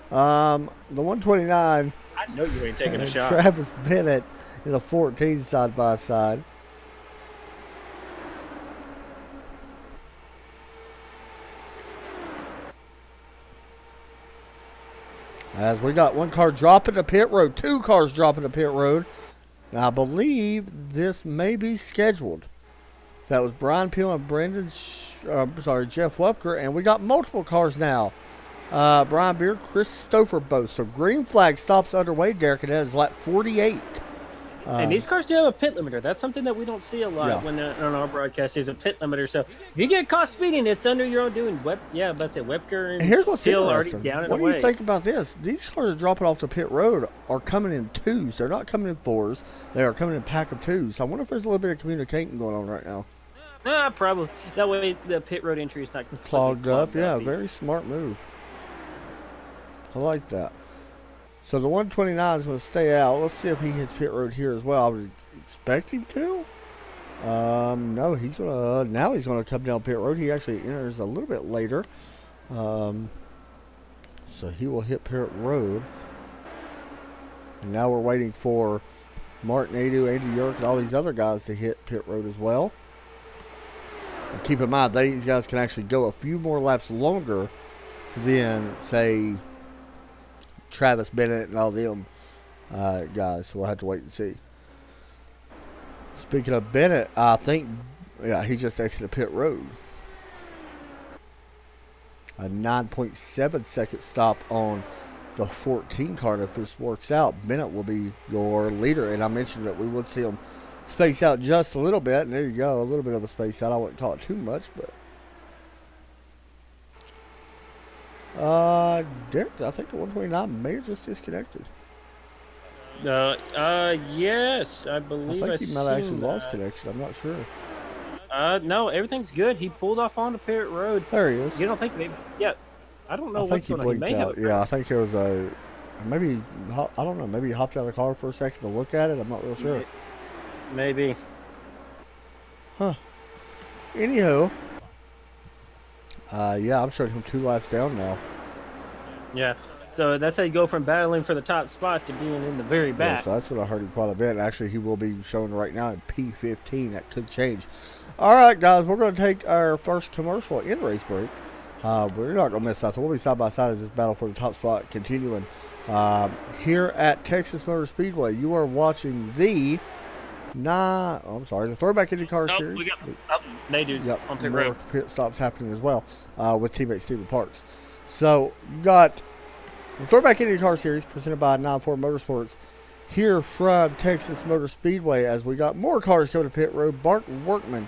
The 129. I know you ain't taking a shot. Travis Bennett in a 14 side by side. As we got 1 car dropping the pit road, 2 cars dropping the pit road. Now, I believe this may be scheduled. That was Brian Peel and Jeff Wepker, and we got multiple cars now. Brian Beer, Christopher both. So green flag stops underway, Derek, and that is lap 48. And these cars do have a pit limiter. That's something that we don't see a lot when on our broadcast is a pit limiter. So if you get caught speeding, it's under your own doing. Wepker and here's what's Peel already interesting. down and What do away. you think about this? These cars dropping off the pit road are coming in 2s. They're not coming in 4s. They are coming in a pack of 2s. I wonder if there's a little bit of communicating going on right now. Probably. That way the pit road entry is not Clogged up. Yeah, very smart move. I like that. So the 129 is going to stay out. Let's see if he hits pit road here as well. I would expect him to. No, he's gonna. Now he's gonna come down pit road. He actually enters a little bit later. So he will hit pit road. And now we're waiting for Martin Adu, Andy Yerk, and all these other guys to hit pit road as well. And keep in mind, these guys can actually go a few more laps longer than, say, Travis Bennett and all them guys. So we'll have to wait and see. Speaking of Bennett, I think, yeah, he just exited pit road. A 9.7 second stop on the 14 car. And if this works out, Bennett will be your leader. And I mentioned that we would see him space out just a little bit. And there you go, a little bit of a space out. I wouldn't call it too much, but. Derek, I think the 129 may have just disconnected. Yes, I I believe think he might have actually seen lost that. connection. I'm not sure. No, everything's good. He pulled off onto pit road. There he is. You don't think yeah. I don't know I think what's he going on. He blinked may have out. Yeah, I think there was a. Maybe, I don't know, maybe he hopped out of the car for a second to look at it. I'm not real sure. Maybe. Huh. Anyhow. Yeah, I'm showing him 2 laps down now. Yeah. So that's how you go from battling for the top spot to being in the very Yeah, back. so that's what I heard him quite a bit. Actually, he will be showing right now in P15. That could change. All right, guys, we're going to take our first commercial in race break. We're not going to miss nothing. We'll be side by side as this battle for the top spot continuing. Here at Texas Motor Speedway, you are watching the the Throwback Indycar Series. We got natives on pit more road. pit stops happening as well with teammate Steven Parks. So you got the Throwback IndyCar Series presented by 94 Motorsports here from Texas Motor Speedway as we got more cars coming to pit road. Bart Workman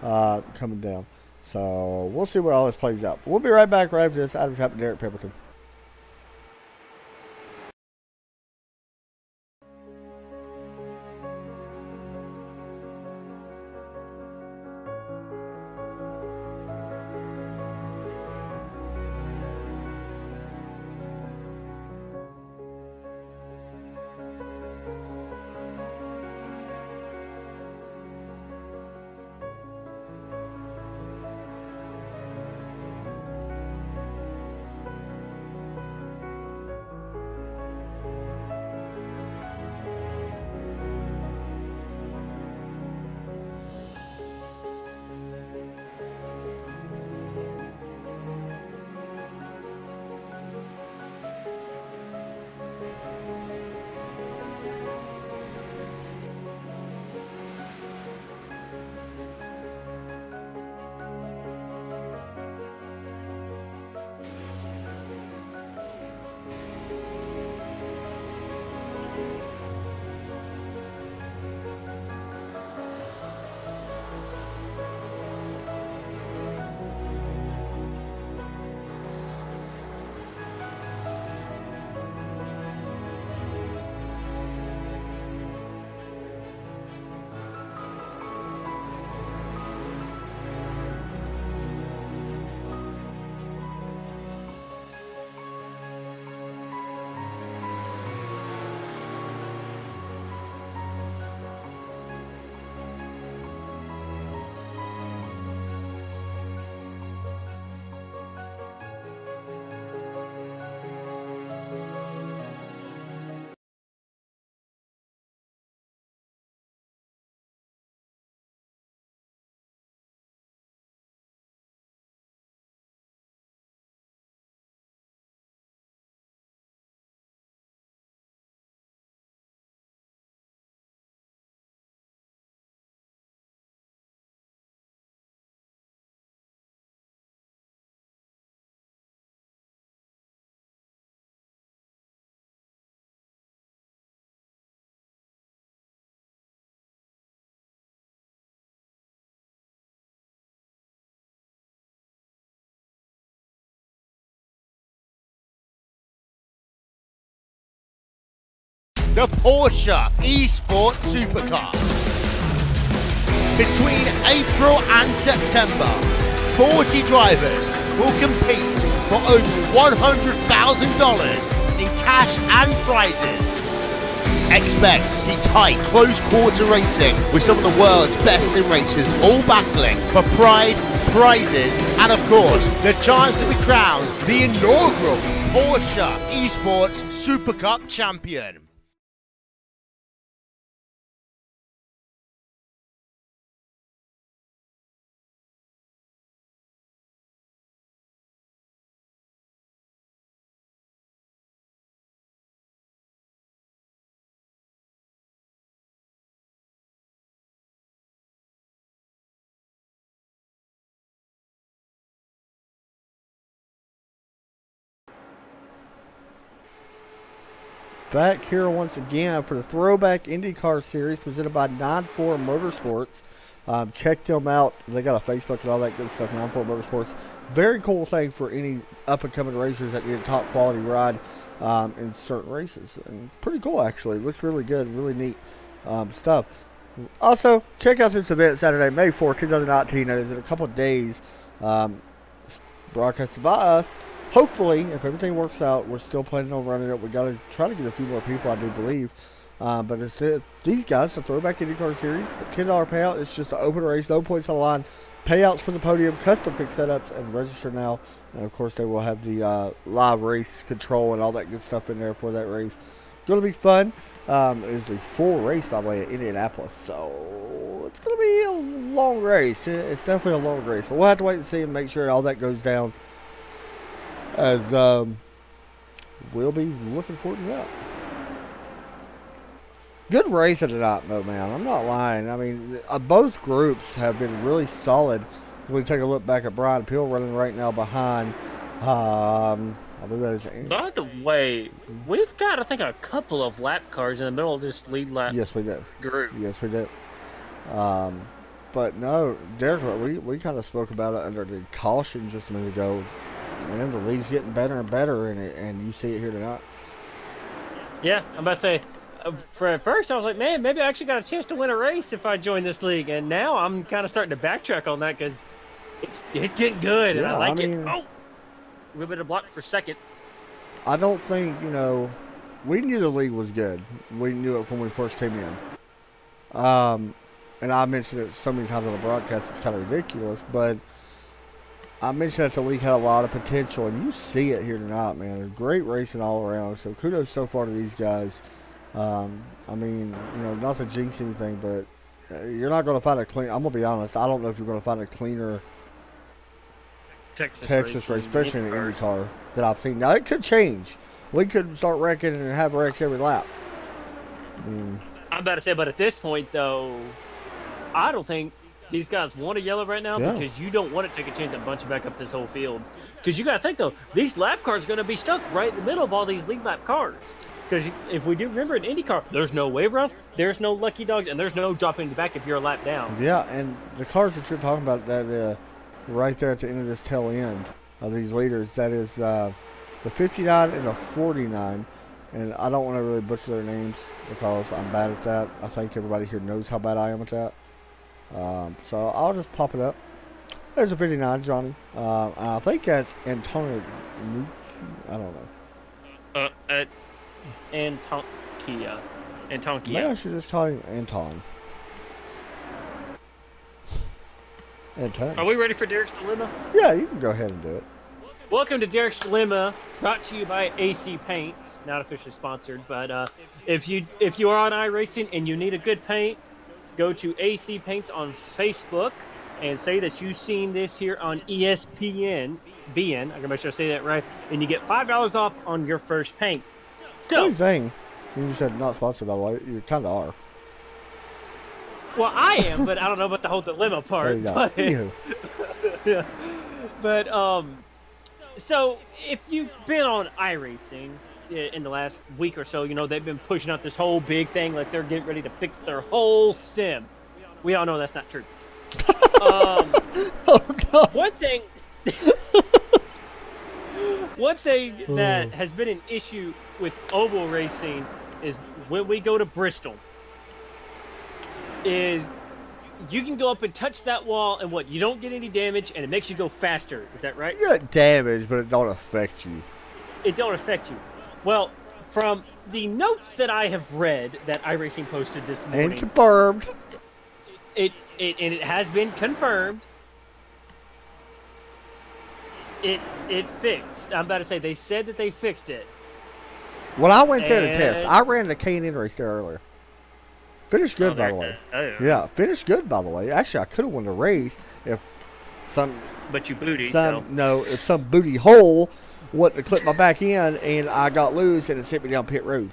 coming down. So we'll see where all this plays out. But we'll be right back right after this. Adam Trapp and Derek Pemberton. The Porsche Esports Supercar. Between April and September, 40 drivers will compete for over $100,000 in cash and prizes. Expect to see tight, close-quarter racing with some of the world's best sim racers all battling for pride, prizes, and of course, the chance to be crowned the inaugural Porsche Esports Super Cup champion. back here once again for the Throwback Indycar series presented by 94 Motorsports. Check them out. They got a Facebook and all that good stuff. 94 Motorsports. Very cool thing for any up-and-coming racers that need a top-quality ride in certain races. And pretty cool, actually. Looks really good. Really neat stuff. Also, check out this event Saturday, May 4th, 2019. That is in a couple of days. Broadcasted by us. Hopefully, if everything works out, we're still planning on running it. We got to try to get a few more people, I do believe. But it's these guys, the Throwback IndyCar Series, $10 payout. It's just an open race, no points on the line. Payouts for the podium, custom fix setups, and register now. And of course, they will have the live race control and all that good stuff in there for that race. Going to be fun. It's a full race, by the way, at Indianapolis. So it's going to be a long race. It's definitely a long race. But we'll have to wait and see and make sure all that goes down. As we'll be looking forward to that. Good racing tonight, though, man. I'm not lying. I mean, both groups have been really solid. We take a look back at Brian Peel running right now behind. I believe that is. By the way, we've got, I think, a couple of lap cars in the middle of this lead lap. Yes, we do. Group. Yes, we do. But no, Derek, we kind of spoke about it under the caution just a minute ago. Man, the league's getting better and better, and you see it here tonight. Yeah, I'm about to say, for at first I was like, man, maybe I actually got a chance to win a race if I join this league, and now I'm kind of starting to backtrack on that because it's getting good, and I like it. Oh, a little bit of block for second. I don't think, we knew the league was good. We knew it when we first came in. And I mentioned it so many times on the broadcast, it's kind of ridiculous, but I mentioned that the league had a lot of potential, and you see it here tonight, man. Great racing all around. So kudos so far to these guys. I mean, not to jinx anything, but you're not going to find a clean. I'm going to be honest. I don't know if you're going to find a cleaner Texas race, especially in the IndyCar, that I've seen. Now, it could change. We could start wrecking and have wrecks every lap. I'm about to say, but at this point, though, I don't think these guys want to yellow right now because you don't want to take a chance at bunching back up this whole field. Because you got to think, though, these lap cars are going to be stuck right in the middle of all these lead lap cars. Because if we do remember in IndyCar, there's no wave runs, there's no lucky dogs, and there's no dropping the back if you're a lap down. Yeah, and the cars that you're talking about, that right there at the end of this tail end of these leaders, that is the 59 and the 49. And I don't want to really butcher their names because I'm bad at that. I think everybody here knows how bad I am at that. So I'll just pop it up. There's a 59, Johnny. And I think that's Antonio. I don't know. Antonkia. Maybe I should just call him Anton. Anton. Are we ready for Derek's Dilemma? Yeah, you can go ahead and do it. Welcome to Derek's Dilemma, brought to you by AC Paints. Not officially sponsored, but if you are on iRacing and you need a good paint, go to AC Paints on Facebook and say that you've seen this here on ESPN. BN, I can make sure I say that right, and you get $5 off on your first paint. So, same thing. You said not sponsored, by the way. You kind of are. Well, I am, but I don't know about the whole dilemma part. There you go. Anywho. Yeah. But so if you've been on iRacing in the last week or so, they've been pushing out this whole big thing like they're getting ready to fix their whole sim. We all know that's not true. Oh God. One thing that has been an issue with oval racing is when we go to Bristol, is you can go up and touch that wall and you don't get any damage and it makes you go faster. Is that right? You get damage, but it don't affect you. It don't affect you. Well, from the notes that I have read that iRacing posted this morning, and confirmed, it has been confirmed. It fixed. I'm about to say they said that they fixed it. When I went there to test, I ran the K&N race there earlier. Finished good, by the way. Yeah, finished good, by the way. Actually, I could have won the race if some. But you booty. If some booty hole wouldn't have clipped my back end and I got loose and it sent me down pit road,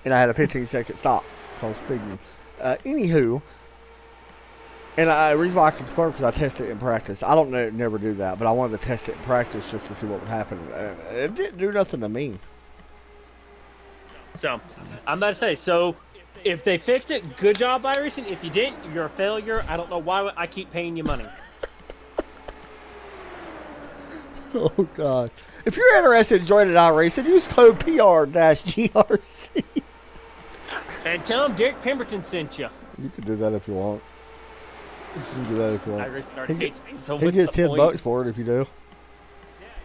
and I had a 15-second stop because speeding. Anywho. And the reason why I can confirm because I tested it in practice. I don't never do that, but I wanted to test it in practice just to see what would happen. It didn't do nothing to me. So, I'm about to say, so if they fixed it, good job, iRacing. If you didn't, you're a failure. I don't know why I keep paying you money. Oh God! If you're interested in joining iRacing, use code PR-GRC. And tell them Derek Pemberton sent you. You can do that if you want. You can do that if you want. iRacing already hates me, so He what's gets the point? $10 for it if you do.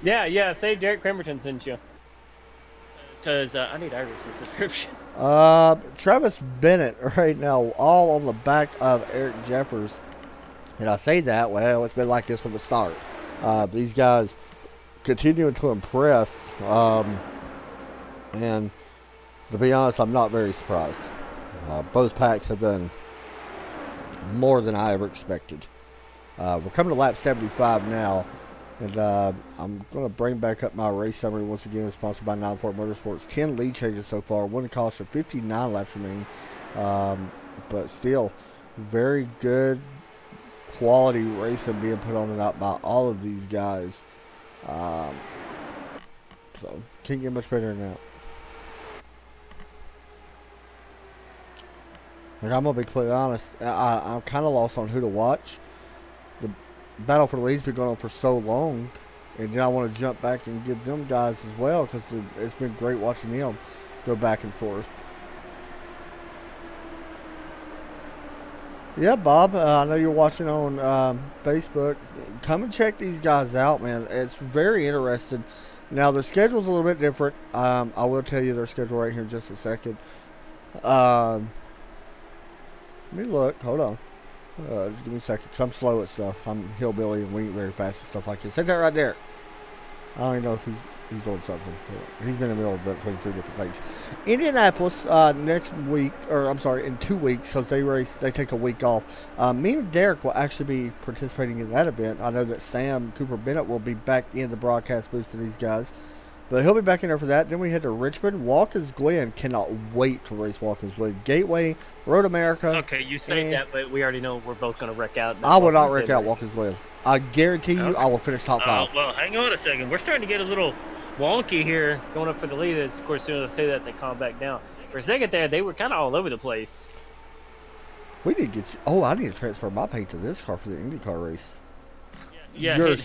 Yeah, say Derek Pemberton sent you. Because I need iRacing subscription. Travis Bennett right now, all on the back of Eric Jeffers. And I say that, well, it's been like this from the start. These guys continuing to impress. And to be honest, I'm not very surprised. Both packs have done more than I ever expected. We're coming to lap 75 now. And I'm going to bring back up my race summary once again. It's sponsored by 94 Motorsports. 10 lead changes so far. One caution, 59 laps remaining. But still, very good quality racing being put on and out by all of these guys. So, can't get much better than that. Like, I'm going to be completely honest. I'm kind of lost on who to watch. The battle for the lead's been going on for so long, and then I want to jump back and give them guys as well, because it's been great watching them go back and forth. Yeah, Bob, I know you're watching on Facebook. Come and check these guys out, man. It's very interesting. Now, their schedule's a little bit different. I will tell you their schedule right here in just a second. Let me look. Hold on. Just give me a second, because I'm slow at stuff. I'm hillbilly and we ain't very fast and stuff like this. Take that right there. I don't even know if he's doing something. He's been in the middle of between three different things. Indianapolis next week, or I'm sorry, in 2 weeks, because they take a week off. Me and Derek will actually be participating in that event. I know that Sam Cooper Bennett will be back in the broadcast booth for these guys. But he'll be back in there for that. Then we head to Richmond. Watkins Glen. Cannot wait to race Watkins Glen. Gateway, Road America. Okay, you say that, but we already know we're both going to wreck out. I will not wreck out Watkins Glen. I guarantee you I will finish top 5. Well, hang on a second. We're starting to get a little wonky here going up for the lead. Of course, as soon as I say that, they calm back down. For a second there, they were kind of all over the place. We need to get you. Oh, I need to transfer my paint to this car for the Indycar race. Yeah, yours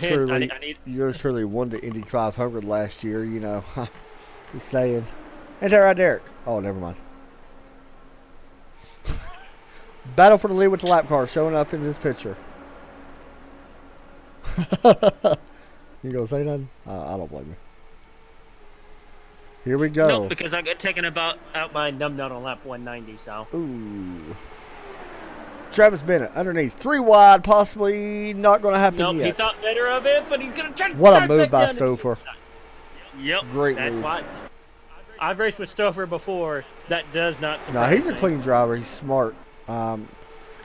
truly won the Indy 500 last year, you know. Just saying. Ain't that right, Derek? Oh, never mind. Battle for the lead with the lap car showing up in this picture. You gonna say nothing? I don't blame you. Here we go. No, because I got taken out by Numbnut on lap 190, so. Ooh. Travis Bennett underneath, 3 wide, possibly not going to happen yet. He thought better of it, but he's going to try to. What a move by Stouffer. Yep, great that's move. Why I've raced with Stouffer before. That does not surprise me. No, he's a me. clean driver. He's smart, and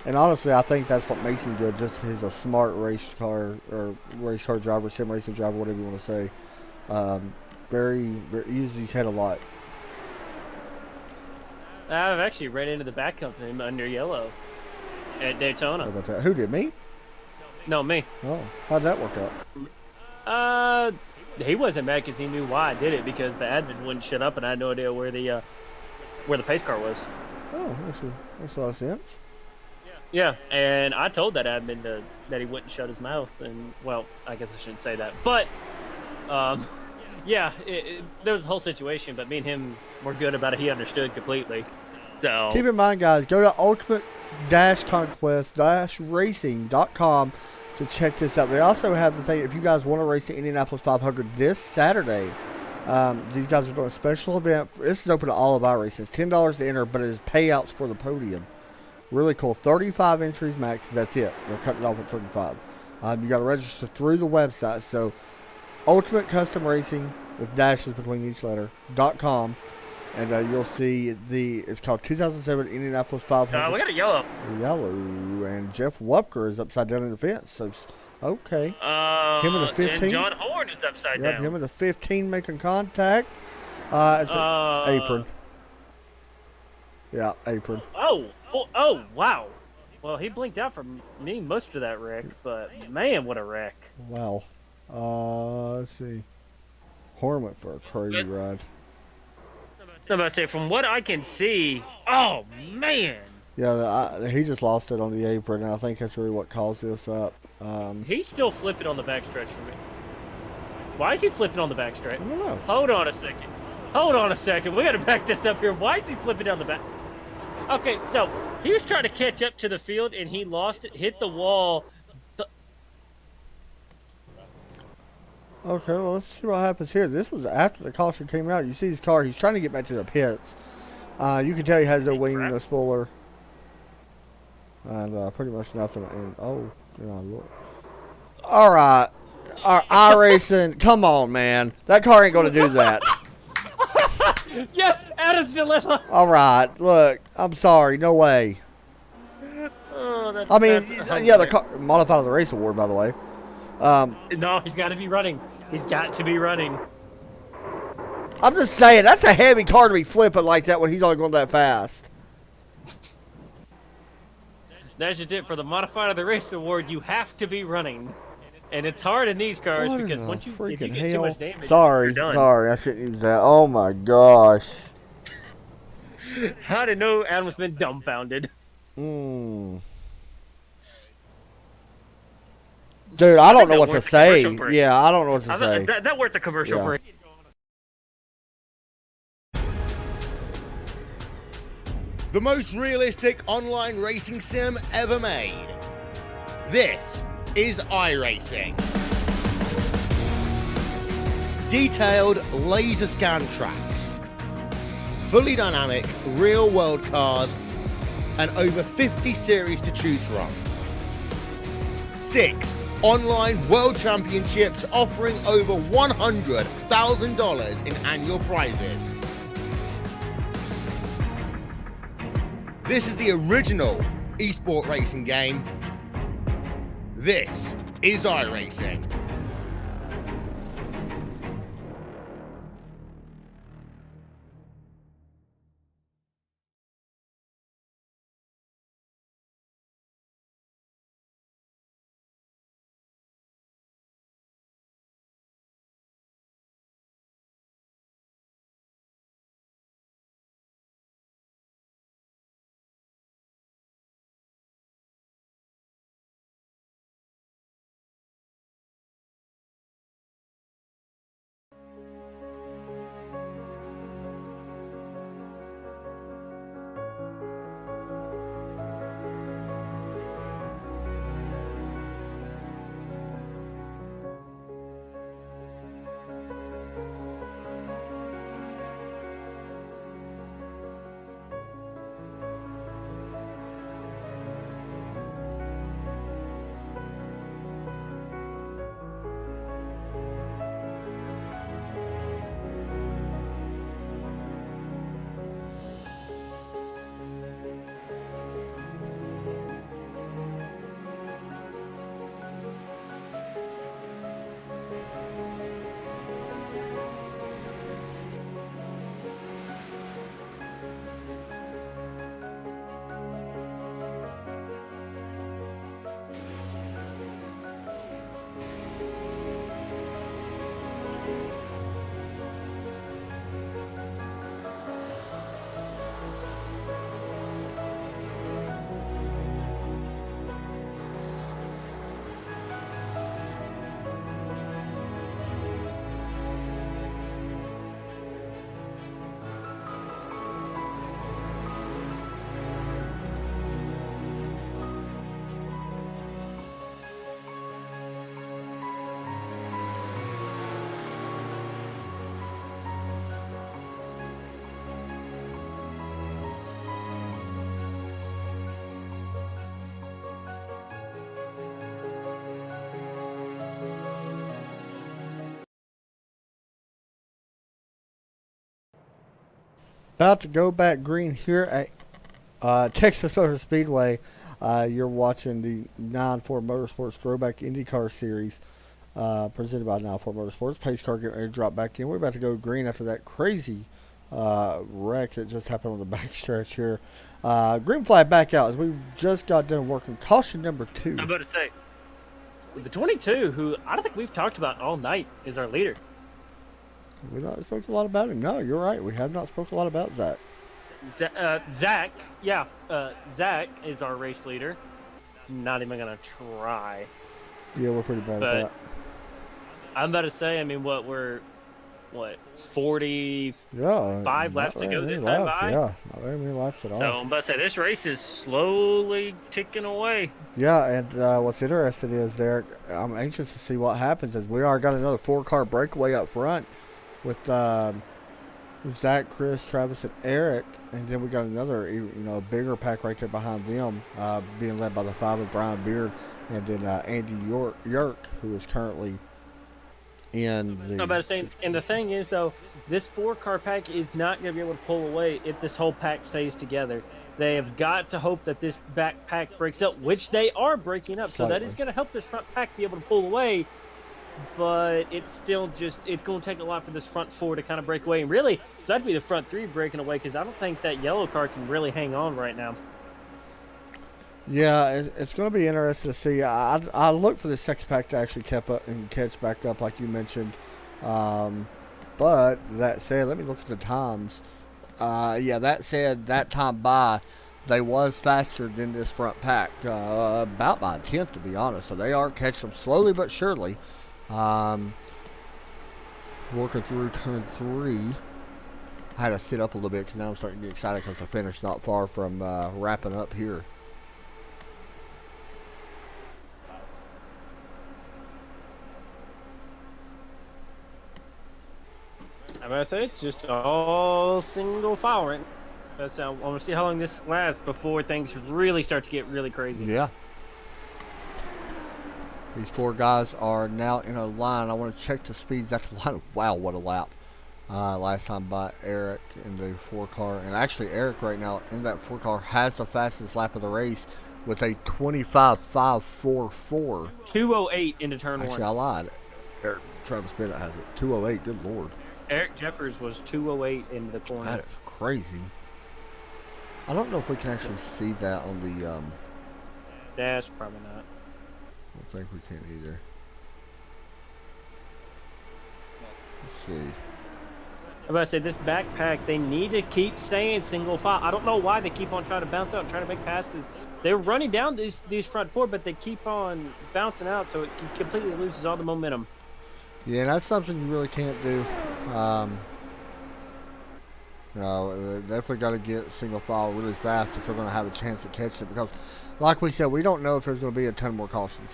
honestly, I think that's what makes him good. Just he's a smart race car driver, sim racing driver, whatever you want to say. Very uses his head a lot. I've actually ran into the back of him under yellow. At Daytona. How about that? Who did, me? No, me. Oh, how'd that work out? He wasn't mad because he knew why I did it, because the admin wouldn't shut up and I had no idea where the pace car was. Oh, makes a lot of sense. Yeah, and I told that admin that he wouldn't shut his mouth, and well, I guess I shouldn't say that, but yeah, there was a whole situation, but me and him were good about it. He understood completely. So keep in mind, guys, go to ultimate-conquest-racing.com to check this out. They also have the thing, if you guys want to race the Indianapolis 500 this Saturday, these guys are doing a special event. This is open to all of our races. $10 to enter, but it is payouts for the podium. Really cool. 35 entries max. That's it. They're cutting it off at 35. You got to register through the website. So, Ultimate Custom Racing with dashes between each letter .com. And you'll see it's called 2007 Indianapolis 500. we got a yellow. Yellow. And Jeff Wupker is upside down in the fence. So, okay. Him in the 15. And John Horn is upside down. Him in the 15 making contact. It's apron. Yeah, apron. Oh, wow. Well, he blinked out for me most of that wreck, but man, what a wreck. Wow. Let's see. Horn went for a crazy ride. I'm about to say, from what I can see, oh man, Yeah, he just lost it on the apron, and I think that's really what caused this up. he's still flipping on the backstretch for me. Why is he flipping on the backstretch? I don't know. Hold on a second. Hold on a second. We got to back this up here. Why is he flipping down the back? Okay, so he was trying to catch up to the field, and he lost it, hit the wall. Okay, well, let's see what happens here. This was after the caution came out. You see his car. He's trying to get back to the pits. You can tell he has no wing, no spoiler. And pretty much nothing. And, oh, yeah, Lord. All right. iRacing, come on, man. That car ain't going to do that. Yes, Adam's dilemma. All right, look, I'm sorry. No way. Oh, I mean, yeah, the car modified on the race award, by the way. No, he's got to be running. He's got to be running. I'm just saying, that's a heavy car to be flipping like that when he's only going that fast. That's just it for the modified of the race award. You have to be running, and it's hard in these cars What because in once the if you freaking get too hell? much damage, Sorry, you're done. sorry, I shouldn't use that. Oh my gosh. How did know Adam's been dumbfounded? Dude, I don't know what to say. Yeah, I don't know what to say. That worth a commercial Yeah. break. The most realistic online racing sim ever made. This is iRacing. Detailed laser scan tracks, fully dynamic real world cars, and over 50 series to choose from. 6 online world championships offering over $100,000 in annual prizes. This is the original esport racing game. This is iRacing. About to go back green here at Texas Motor Speedway. You're watching the 9-4 Motorsports Throwback Indycar Series presented by 9-4 Motorsports. Pace car getting ready to drop back in. We're about to go green after that crazy wreck that just happened on the backstretch here. Green flag back out as we just got done working. Caution number 2. I'm about to say, the 22, who I don't think we've talked about all night, is our leader. We not spoke a lot about him. No, you're right. We have not spoke a lot about Zach. Zach, Zach is our race leader. Not even gonna try. Yeah, we're pretty bad at But that. I'm about to say, I mean, we're 45 Yeah, laps not to very go many this time laps. by. Yeah, not very many laps at all. So I'm about to say this race is slowly ticking away. Yeah, and what's interesting is, Derek, I'm anxious to see what happens as we are got another 4-car breakaway up front with Zach, Chris, Travis, and Eric, and then we got another bigger pack right there behind them, being led by the 5 of Brian Beard, and then Andy Yerk, who is currently in the. I'm about to say, and the thing is though, this 4-car pack is not going to be able to pull away if this whole pack stays together. They have got to hope that this back pack breaks up, which they are breaking up. Slightly. So that is going to help this front pack be able to pull away. But it's still it's going to take a lot for this front 4 to kind of break away. And really, it's got to be the front 3 breaking away because I don't think that yellow car can really hang on right now. Yeah, it's going to be interesting to see. I look for the second pack to actually keep up and catch back up, like you mentioned. But that said, let me look at the times. Yeah, that said, that time by, they was faster than this front pack, about by a tenth, to be honest. So they are catching them slowly but surely. Working through turn 3. I had to sit up a little bit because now I'm starting to get excited because the finish not far from wrapping up here. I'm going to say it's just all single file right now. So I want to see how long this lasts before things really start to get really crazy. Yeah. These 4 guys are now in a line. I want to check the speeds at the line. Wow, what a lap. Last time by Eric in the 4-car. And actually, Eric right now in that 4-car has the fastest lap of the race with a 25.544. 208 into turn 1. Actually, I lied. Travis Bennett has it. 208, good lord. Eric Jeffers was 208 into the corner. That is crazy. I don't know if we can actually see that on the... That's probably not. I don't think we can either. Let's see. I'm about to say, this backpack, they need to keep staying single file. I don't know why they keep on trying to bounce out and trying to make passes. They're running down these front 4, but they keep on bouncing out, so it completely loses all the momentum. Yeah, that's something you really can't do. No, definitely got to get single file really fast if they're going to have a chance at catching it. Because, like we said, we don't know if there's going to be a ton more cautions.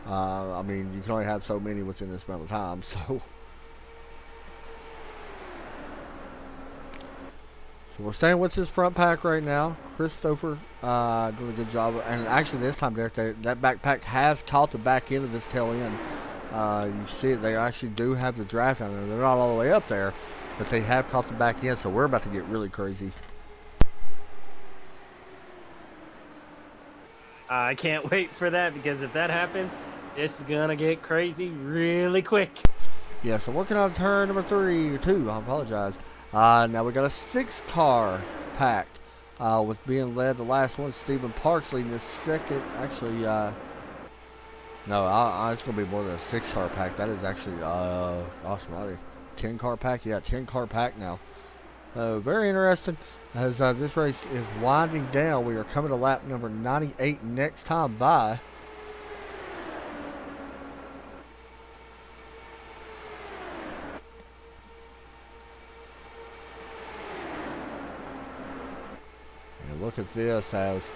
I mean, you can only have so many within this amount of time, so... So we're staying with this front pack right now. Christopher doing a good job. And actually this time, Derek, that backpack has caught the back end of this tail end. You see it, they actually do have the draft down there. They're not all the way up there, but they have caught the back end, so we're about to get really crazy. I can't wait for that, because if that happens, it's going to get crazy really quick. Yeah, so working on turn number 2, I apologize. Now we got a 6-car pack with being led. The last one, Stephen Parks leading this second. Actually, no, it's going to be more than a 6-car pack. That is actually, gosh, 10-car pack. Yeah, 10-car pack now. Very interesting as this race is winding down. We are coming to lap number 98 next time by. Look at this, as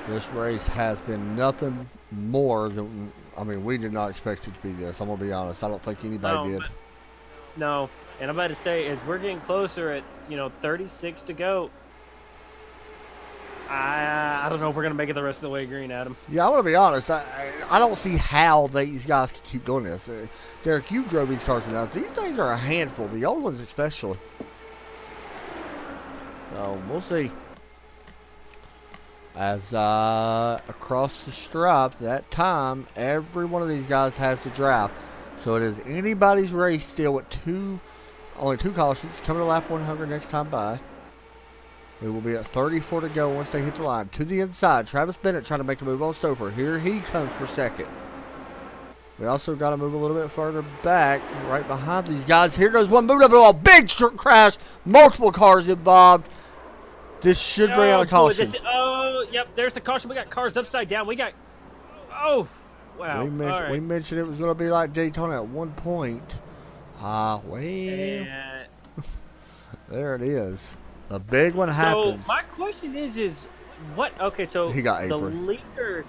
this race has been nothing more than, I mean, we did not expect it to be this. I'm going to be honest. I don't think anybody did. No, and I'm about to say, as we're getting closer at, 36 to go, I don't know if we're going to make it the rest of the way green, Adam. Yeah, I want to be honest. I don't see how these guys can keep doing this. Derek, you drove these cars enough. These things are a handful, the old ones especially. So, we'll see. As across the stripe, that time, every one of these guys has the draft. So it is anybody's race still with only 2 cautions. Coming to lap 100 next time by. We will be at 34 to go once they hit the line. To the inside, Travis Bennett trying to make a move on Stouffer. Here he comes for second. We also got to move a little bit further back, right behind these guys. Here goes one moving up a big crash. Multiple cars involved. This should bring out a caution. Yep, there's the caution. We got cars upside down. We got, wow. We mentioned it was going to be like Daytona at one point. Well, And there it is. The big one happens. so my question is what? Okay, so He got the apron. leader.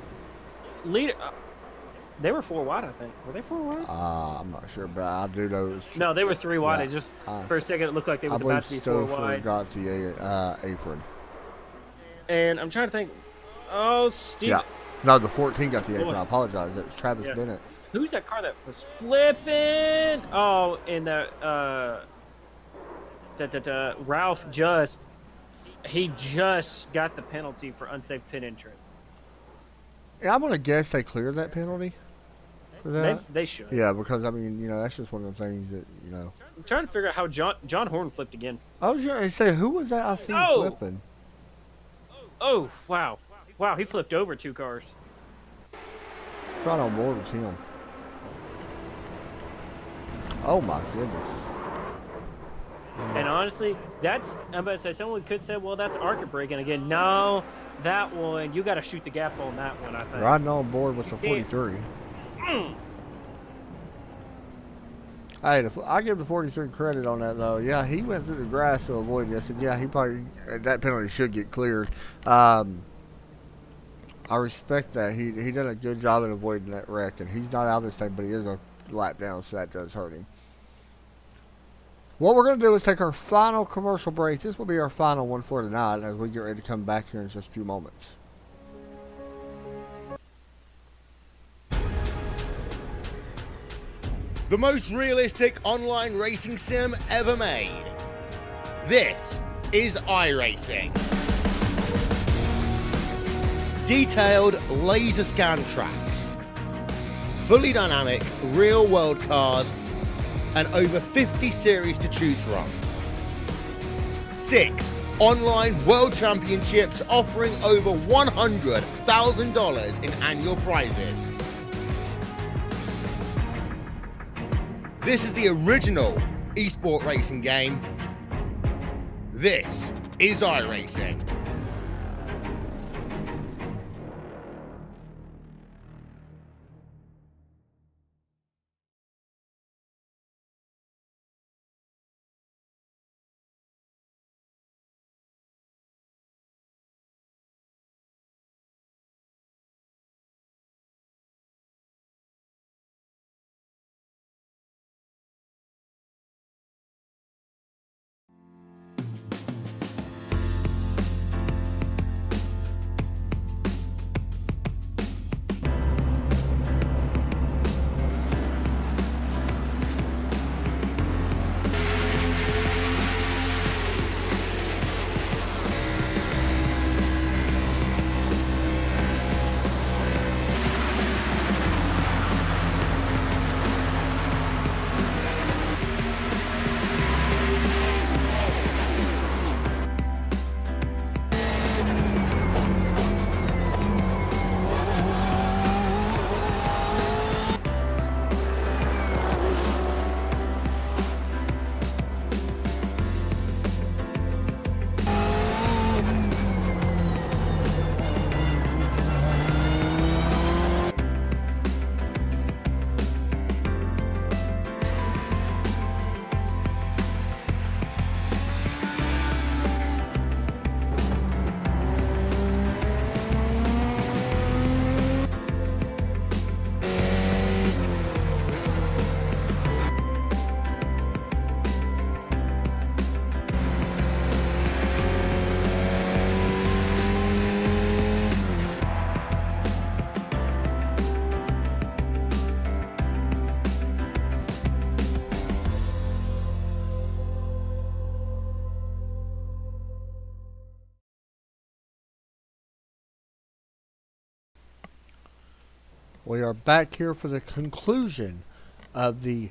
They were 4 wide, I think. Were they 4 wide? I'm not sure, but I do know it was. No, they were 3 wide. Yeah. It just for a second it looked like they I was believe about to be 4 Stouffer wide. got the apron. And I'm trying to think. Oh, Steve. Yeah. No, the 14 got the apron. Boy. I apologize. It was Travis Yeah. Bennett. Who's that car that was flipping? Oh, and Ralph he just got the penalty for unsafe pit entry. Yeah, I'm going to guess they cleared that penalty for that. They should. Yeah, because, I mean, that's just one of the things that, I'm trying to figure out how John Horn flipped again. I was going to say, who was that I seen flipping? Oh, wow. Wow, he flipped over 2 cars. Right on board with him. Oh, my goodness. And honestly, I'm about to say, someone could say, well, that's arc braking again. No, that one, you got to shoot the gap on that one, I think. Riding on board with the 43. Hey, I give the 43 credit on that, though. Yeah, he went through the grass to avoid this. And yeah, he probably, that penalty should get cleared. I respect that. He did a good job at avoiding that wreck. And he's not out of this thing, but he is a lap down, so that does hurt him. What we're going to do is take our final commercial break. This will be our final one for tonight as we get ready to come back here in just a few moments. The most realistic online racing sim ever made. This is iRacing. Detailed laser scan tracks, fully dynamic real world cars, and over 50 series to choose from. 6 online world championships offering over $100,000 in annual prizes. This is the original esport racing game. This is iRacing. We are back here for the conclusion of the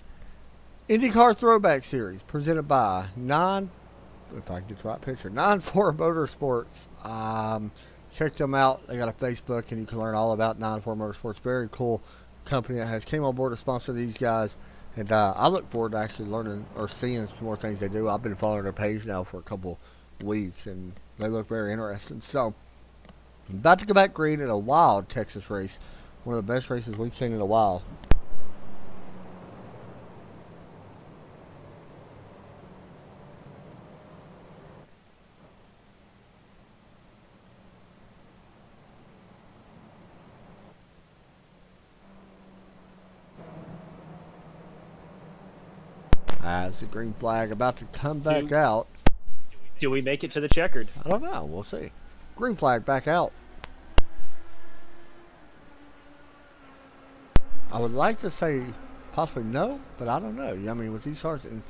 Indycar Throwback Series presented by if I can get the right picture, 94 Motorsports. Check them out. They got a Facebook and you can learn all about 94 Motorsports. Very cool company that has came on board to sponsor these guys. And I look forward to actually learning or seeing some more things they do. I've been following their page now for a couple weeks, and they look very interesting. So, I'm about to go back green in a wild Texas race. One of the best races we've seen in a while. As the green flag about to come back out. Do we make it to the checkered? I don't know. We'll see. Green flag back out. I would like to say possibly no, but I don't know. I mean, with these cars, and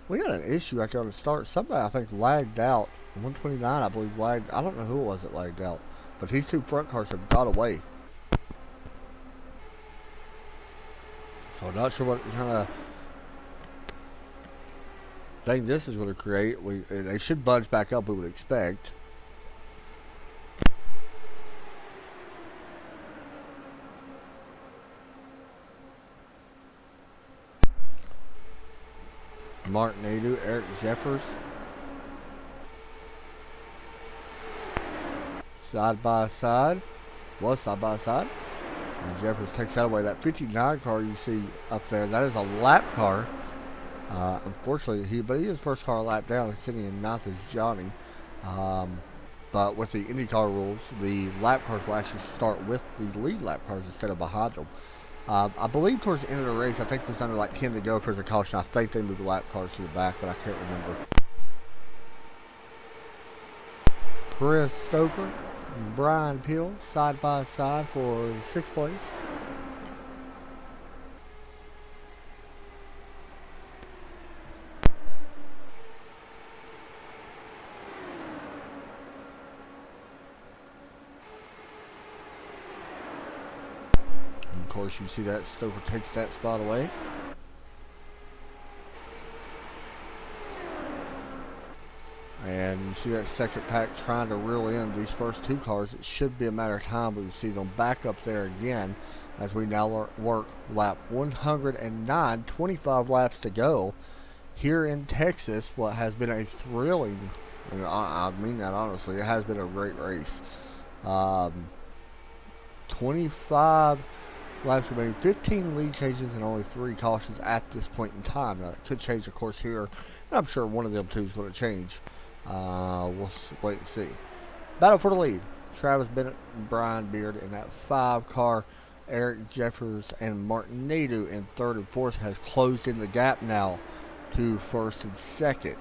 we had an issue right there on the start. Somebody, I think, lagged out. 129, I believe, lagged. I don't know who it was that lagged out. But these two front cars have got away. So I'm not sure what kind of thing this is going to create. They should bunch back up, we would expect. Martin Adu, Eric Jeffers. Side by side. Was side by side. And Jeffers takes that away. That 59 car you see up there, that is a lap car. Unfortunately, he is first car lap down. He's sitting in ninth as Johnny. But with the Indycar rules, the lap cars will actually start with the lead lap cars instead of behind them. I believe towards the end of the race, I think it was under like 10 to go if there's a caution. I think they moved the lap cars to the back, but I can't remember. Chris Stouffer and Brian Peel side by side for 6th place. Of course, you see that Stouffer takes that spot away. And you see that second pack trying to reel in these first two cars. It should be a matter of time. We see them back up there again as we now work lap 109, 25 laps to go here in Texas. What has been a thrilling, and I mean that honestly, it has been a great race. 25 laps remaining, 15 lead changes and only 3 cautions at this point in time. Now, it could change, of course, here. And I'm sure one of them two is going to change. We'll wait and see. Battle for the lead. Travis Bennett and Brian Beard in that 5 car. Eric Jeffers and Martin Nadeau in 3rd and 4th has closed in the gap now to 1st and 2nd.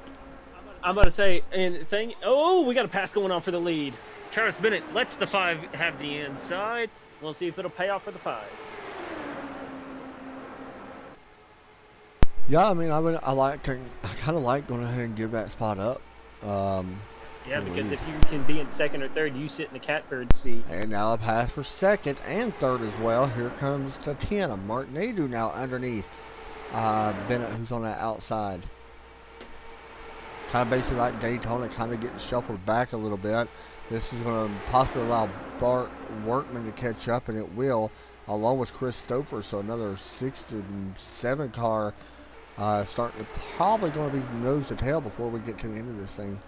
I'm about to say, we got a pass going on for the lead. Travis Bennett lets the 5 have the inside. We'll see if it'll pay off for the 5. Yeah, I mean, I kind of like going ahead and give that spot up. Yeah, because if you can be in 2nd or 3rd, you sit in the catbird seat. And now a pass for 2nd and 3rd as well. Here comes the 10 of Martin Nadeau now underneath Bennett, who's on that outside. Kind of basically like Daytona, kind of getting shuffled back a little bit. This is going to possibly allow Bart Workman to catch up, and it will, along with Chris Stouffer. So another 6 and 7 car starting to probably going to be nose to tail before we get to the end of this thing.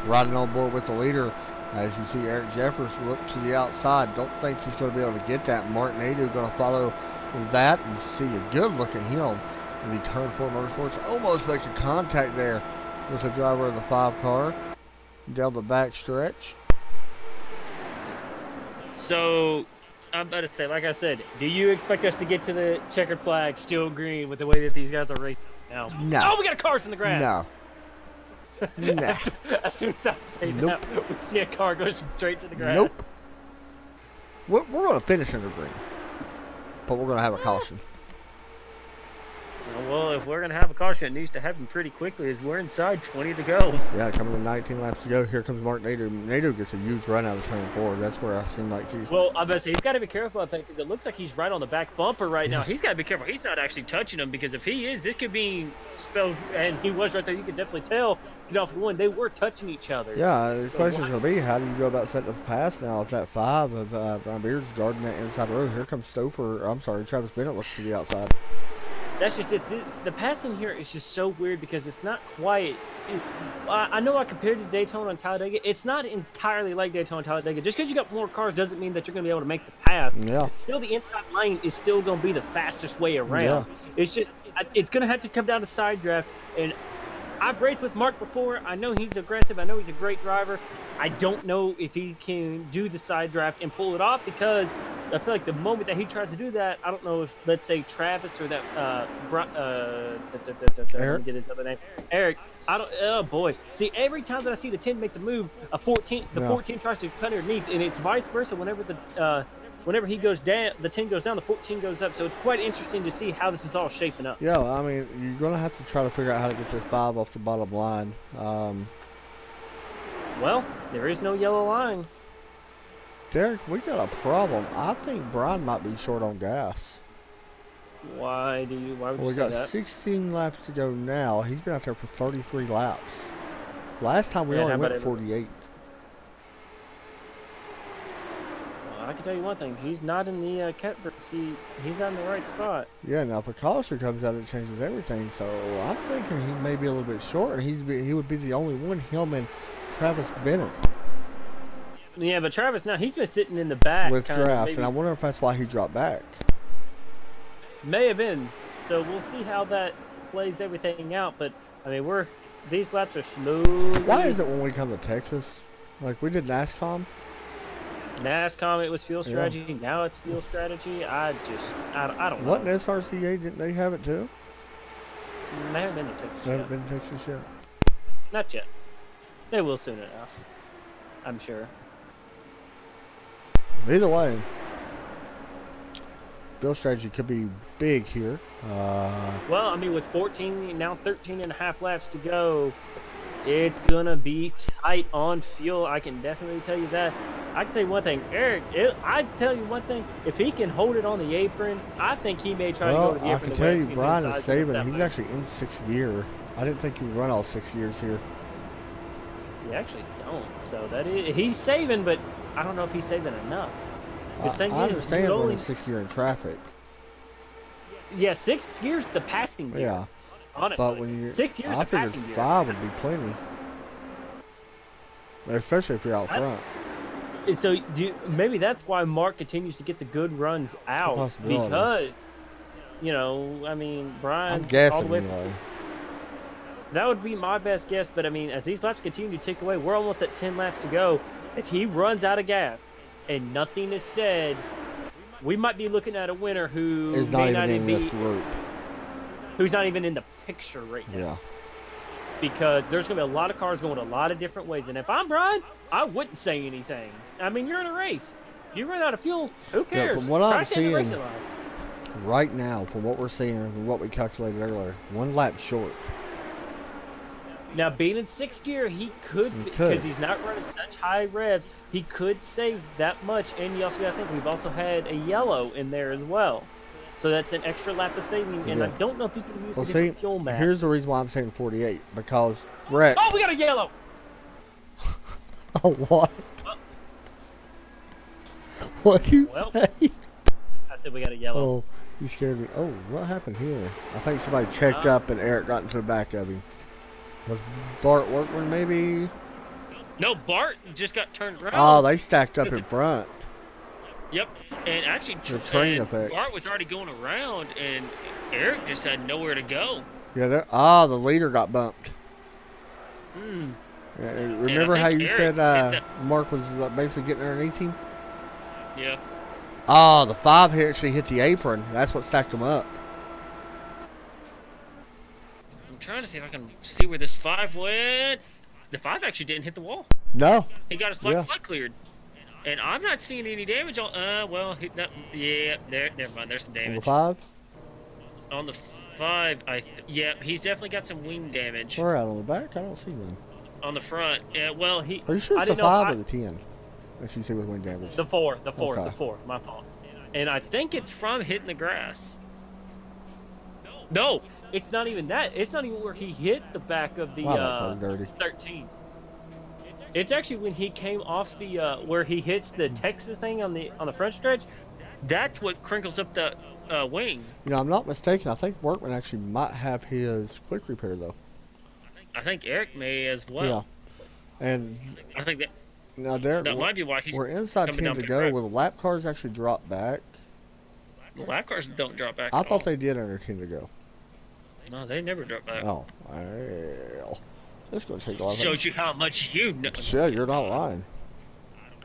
Riding on board with the leader, as you see Eric Jeffers look to the outside. Don't think he's going to be able to get that. Martin Nadeau going to follow that, and see a good look at him in the Turn 4 Motorsports. Almost makes a contact there with the driver of the 5 car down the back stretch. So I'm about to say, like I said, do you expect us to get to the checkered flag still green with the way that these guys are racing now? No. Oh, we got a car in the grass. No. No. As soon as I say Nope. that, we see a car go straight to the grass. Nope. We're going to finish under green, but we're going to have a caution. Well, if we're gonna have a caution, it needs to happen pretty quickly. As we're inside 20 to go. Yeah, coming to 19 laps to go. Here comes Mark Nadeau. Nadeau gets a huge run out of turn 4. That's where I seem like he. Well, I bet say he's got to be careful about that because it looks like he's right on the back bumper right now. He's got to be careful. He's not actually touching him because if he is, this could be spelled. And he was right there. You could definitely tell. Get off one. They were touching each other. Yeah, the question is going to be, how do you go about setting up a pass now if that 5 of Brian Beard's guarding that inside road? Here comes Travis Bennett looks to the outside. That's just it. The passing here is just so weird because it's not quite. I know I compared it to Daytona and Talladega. It's not entirely like Daytona and Talladega. Just because you got more cars doesn't mean that you're going to be able to make the pass. Yeah. Still, the inside lane is still going to be the fastest way around. Yeah. It's just it's going to have to come down to side draft. And I've raced with Mark before. I know he's aggressive. I know he's a great driver. I don't know if he can do the side draft and pull it off because I feel like the moment that he tries to do that, I don't know if, let's say, Travis or that Eric? let me get his other name, Eric. I don't. Oh boy! See, every time that I see the 10 make the move, the 14 tries to cut underneath, and it's vice versa. Whenever he goes down, the 10 goes down, the 14 goes up. So it's quite interesting to see how this is all shaping up. Yeah, I mean, you're going to have to try to figure out how to get this 5 off the bottom line. Well, there is no yellow line. Derek, we got a problem. I think Brian might be short on gas. Why would you We say got that? 16 laps to go now. He's been out there for 33 laps. Last time we Yeah, only how went about 48. Well, I can tell you one thing. He's not in the catbird seat. He's not in the right spot. Yeah, now if a caution comes out, it changes everything. So I'm thinking he may be a little bit short. He would be the only one, him and Travis Bennett, Yeah, but Travis now he's been sitting in the back with kinda, draft. maybe- And I wonder if that's why he dropped back. may have been. So we'll see how that plays everything out. But I mean, these laps are smooth. Why is it when we come to Texas, like we did NASCAR? NASCAR, it was fuel Yeah. strategy. Now it's fuel strategy. I don't know. What SRCA, didn't they have it too? May have been in Texas. They haven't yet. been to Texas yet. Not yet. They will soon enough. I'm sure. Either way, field strategy could be big here. Well, I mean, with 14, now 13 and a half laps to go, it's going to be tight on fuel. I can definitely tell you that. I can tell you one thing, Eric, I tell you one thing, if he can hold it on the apron, I think he may try to go to the I apron. can tell you, Brian is inside saving. that He's way. actually in 6th gear. I didn't think he would run all 6 gears here. He actually don't. So he's saving, but I don't know if he's saving enough. The thing I is, understand you running only, 6th gear in traffic. yeah, 6 gears the passing gear. Yeah, honestly. but when you, 6 gears I the figured passing gear. 5 would be plenty, especially if you're out front. And so maybe that's why Mark continues to get the good runs out possibility. because, I mean, Brian. I'm all the guessing, way, anyway. that would be my best guess. But I mean, as these laps continue to tick away, we're almost at 10 laps to go. If he runs out of gas and nothing is said, we might be looking at a winner who Is may not even in this be, group. who's not even in the picture right now. Yeah. Because there's going to be a lot of cars going a lot of different ways. And if I'm Brian, I wouldn't say anything. I mean, you're in a race. If you run out of fuel, who cares? from what Try I'm to stay in the seeing- racing line. Right now, from what we're seeing and what we calculated earlier, 1 lap short. Now, being in 6th gear, he could, He because could. he's not running such high revs, he could save that much. And you also got to think, we've also had a yellow in there as well. So that's an extra lap of saving. And I Yeah. don't know if he can use Well, a see, different fuel map. here's the reason why I'm saying 48, because Rex. Oh, we got a yellow! Oh, what? What'd you Well, say? I said we got a yellow. Oh, you scared me. Oh, what happened here? I think somebody checked up and Eric got into the back of him. Was Bart Workman maybe? No, Bart just got turned around. Oh, they stacked up in front. Yep, and actually, The train and effect. Bart was already going around, and Eric just had nowhere to go. Yeah, the leader got bumped. Hmm. Yeah, remember I how think you Eric said picked up- Mark was basically getting underneath him? Yeah. Oh, the 5 actually hit the apron. That's what stacked him up. I'm trying to see if I can see where this 5 went. The 5 actually didn't hit the wall. No. He got his Yeah. flood cleared. And I'm not seeing any damage on. Well, yeah, there. Never mind. There's some On the damage 5? on the 5, yeah, he's definitely got some wing damage Where out on the back? I don't see one. on the front. Yeah, well, Are you sure I it's the didn't know. 5 or the 10 that you see with wing damage? The 4, Okay. the 4. My fault. And I think it's from hitting the grass. No, it's not even that. It's not even where he hit the back of the Wow, that car's dirty. 13. It's actually when he came off the where he hits the Texas thing on the front stretch. That's what crinkles up the wing. You know, I'm not mistaken. I think Workman actually might have his quick repair though. I think Eric may as well. Yeah. And I think now there, that might be why he's we're inside coming 10 down to pit go. road. Will the lap cars actually drop back? The lap cars don't drop back. I at thought all. they did under 10 to go. No, they never drop back. Oh, well. It's going to take a lot of Shows you how much you know. Yeah, you're not lying.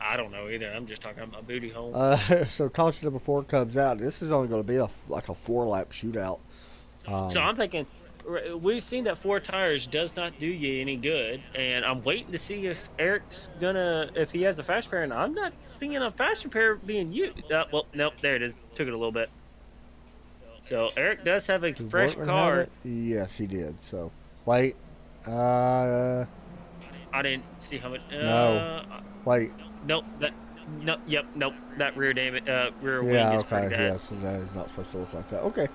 I don't know either. I'm just talking about my booty hole. So caution number 4 comes out. This is only going to be like a 4-lap shootout. So I'm thinking, we've seen that 4 tires does not do you any good, and I'm waiting to see if Eric's if he has a fast repair, and I'm not seeing a fast repair being used. Well, nope, there it is. Took it a little bit. So Eric does have a Did fresh Workman car. have it? Yes, he did. So, wait. I didn't see how much. No. Wait. Nope. Nope. That rear wing Yeah, is pretty okay. bad. Yes, that is not supposed to look like that. Okay.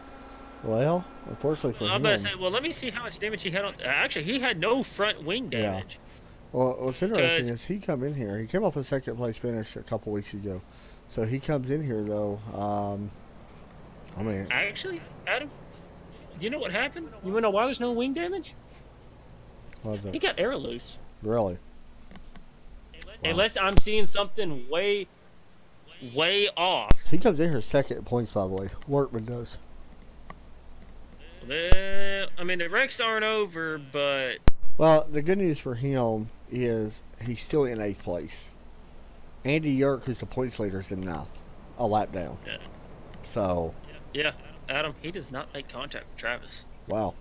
Well, unfortunately for I'm him. about to say, well, let me see how much damage he had on. Actually, he had no front wing Yeah. damage. Well, what's interesting is he come in here. He came off a second place finish a couple weeks ago. So he comes in here though. I mean, Actually, Adam, you know what happened? You wanna know why there's no wing damage? what was He it? got air loose. Really? Unless I'm seeing something way off. He comes in here second in points, by the way. Workman does. I mean, the wrecks aren't over, but Well, the good news for him is he's still in 8th place. Andy Yerk, who's the points leader, is in 9th, a lap down. Yeah. So, yeah, Adam, he does not make contact with Travis. wow.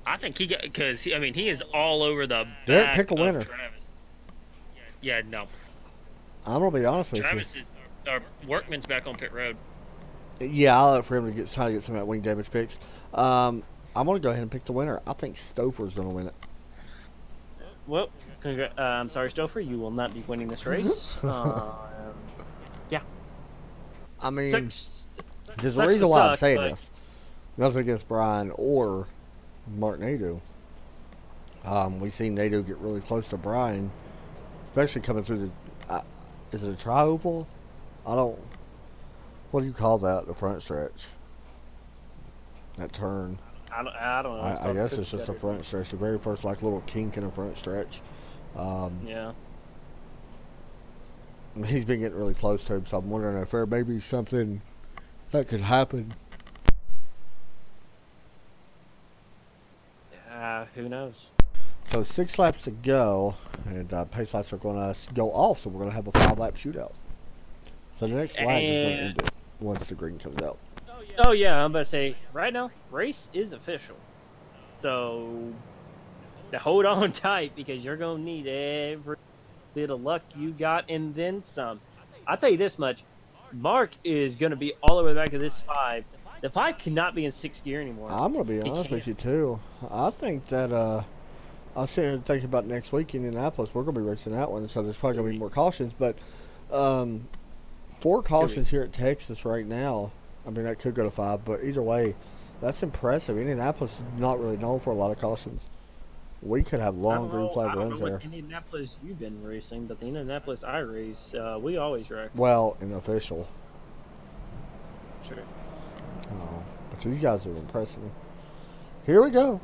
I think he got because he is all over the Derek, back pick a of winner. Travis. Yeah, no. I'm gonna be honest with Travis is Workman's back on pit road. you. Yeah, I'll look for him to try to get some of that wing damage fixed. I'm gonna go ahead and pick the winner. I think Stouffer's gonna win it. Well, I'm sorry, Stouffer, you will not be winning this race. Yeah. I mean, Sucks there's a to reason why I'm suck, saying but- this. Nothing against Brian or Mark Nadeau. We've seen Nadeau get really close to Brian, especially coming through the. Is it a tri-oval? I don't. What do you call that? The front stretch. That turn. I don't know. I guess it's just a front stretch. The very first like little kink in the front stretch. Yeah. He's been getting really close to him, so I'm wondering if there may be something that could happen. Who knows? So 6 laps to go, and pace lights are going to go off, so we're going to have a 5-lap shootout. So the next lap is going to end it once the green comes out. Oh yeah, I'm about to say right now, race is official. So hold on tight because you're gonna need every bit of luck you got and then some. I'll tell you this much: Mark is gonna be all the way back to this 5. The 5 cannot be in 6th gear anymore. I'm going to be honest with you, too. I think that, I'm sitting here thinking about next week in Indianapolis. We're going to be racing that one, so there's probably going to be more cautions. But 4 cautions here at Texas right now. I mean, that could go to 5, but either way, that's impressive. Indianapolis is not really known for a lot of cautions. We could have long green flag I don't runs know there. what Indianapolis you've been racing, but the Indianapolis I race, we always wreck. Well, in the official. Sure. But these guys are impressing me. Here we go.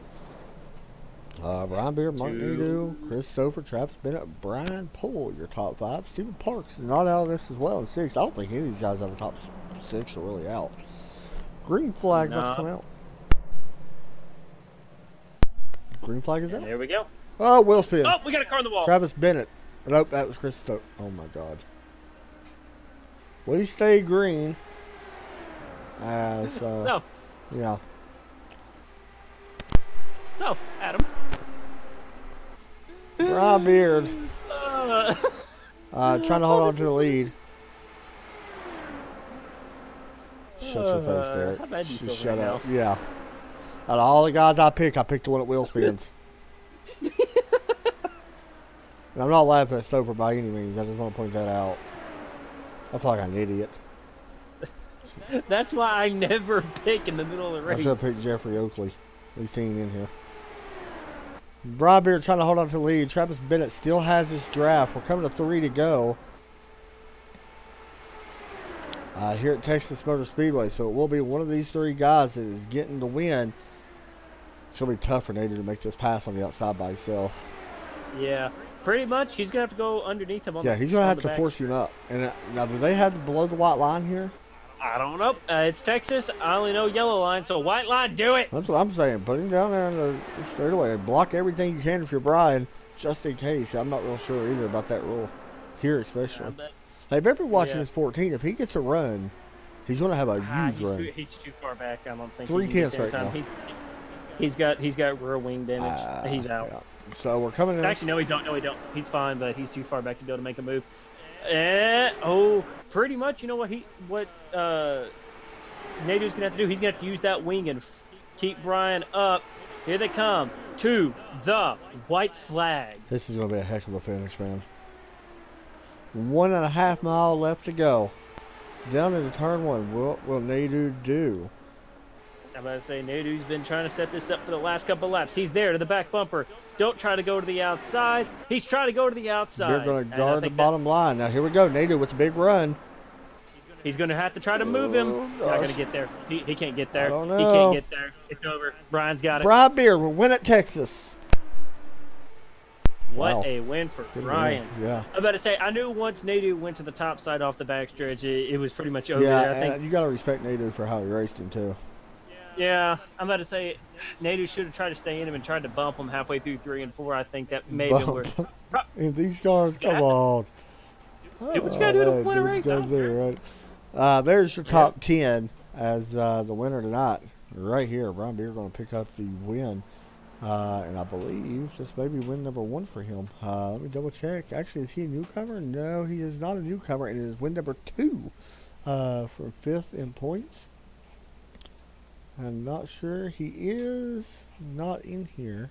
Brian Beard, Mark Nadeau, Chris Stouffer, Travis Bennett, Brian Poole, your top 5. Stephen Parks is not out of this as well in 6th. I don't think any of these guys out of the top 6 are really out. Green flag must come out. Green flag is out. There we go. Oh, wheel spin. Oh, we got a car on the wall. Travis Bennett. Nope, that was Chris Stouffer. Oh my God. We stay green. As So, yeah. Adam. Brian Beard Uh, trying to hold on to the lead. Shut your face, Derek. How bad do you Just feel shut right up. now? Yeah. Out of all the guys I picked the one at wheel spins. And I'm not laughing at Stover by any means. I just want to point that out. I feel like I'm an idiot. That's why I never pick in the middle of the I race. should have picked Jeffrey Oakley. At least he ain't in here. Brian Beard trying to hold on to the lead. Travis Bennett still has his draft. We're coming to 3 to go. Here at Texas Motor Speedway. So it will be one of these 3 guys that is getting the win. It's going to be tough for Nader to make this pass on the outside by himself. Yeah, pretty much. He's going to have to go underneath him on Yeah, the he's going to have the to back force him up. And now, do they have the below the white line here? I don't know. It's Texas. I only know yellow line, so white line, do it. That's what I'm saying. Put him down there in the straightaway. Block everything you can if you're Brian, just in case. I'm not real sure either about that rule. Here especially. Hey, if everybody watching this 14, if he gets a run, he's going to have a huge run. He's too far back. I don't think 3/10 right now. He's got rear wing damage. He's out. Yeah. So we're coming in. Actually, no, he don't. No, he don't. He's fine, but he's too far back to be able to make a move. Pretty much. You know what Nader's gonna have to do? He's gonna have to use that wing and keep Brian up. Here they come to the white flag. This is gonna be a heck of a finish, man. 1.5 miles left to go. Down into turn 1. What will Nader do? I'm about to say, Nader's been trying to set this up for the last couple laps. He's there to the back bumper. Don't try to go to the outside. He's trying to go to the outside. They're going to guard the bottom line. Now, here we go. Nader with the big run. He's going to have to try to move him. Gosh. Not going to get there. He can't get there. I don't know. He can't get there. It's over. Brian's got it. Brian Beard will win at Texas. What a win for Brian. Yeah. I'm about to say, I knew once Nader went to the top side off the backstretch, it was pretty much over. Yeah, I think. You got to respect Nader for how he raced him, too. Yeah, I'm about to say, Nader should have tried to stay in him and tried to bump him halfway through 3 and 4. I think that may have been worth. In these cars, come on. Do what you got to do to win a race. There's your top 10 as the winner tonight. Right here, Brian Beard going to pick up the win. And I believe this may be win number 1 for him. Let me double check. Actually, is he a newcomer? No, he is not a newcomer. And it is win number 2 for 5th in points. I'm not sure. He is not in here.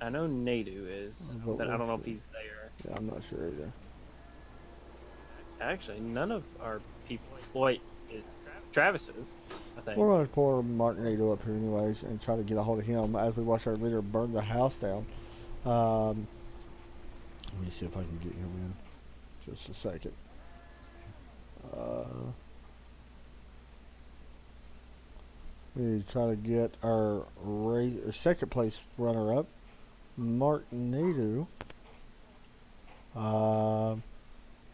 I know Nader is, but I don't know if he's there. Yeah, I'm not sure either. Actually, none of our people. Wait, Travis is, I think. We're going to pull Mark Nader up here anyways and try to get a hold of him as we watch our leader burn the house down. Let me see if I can get him in. Just a second. We try to get our second place runner up, Mark Nader.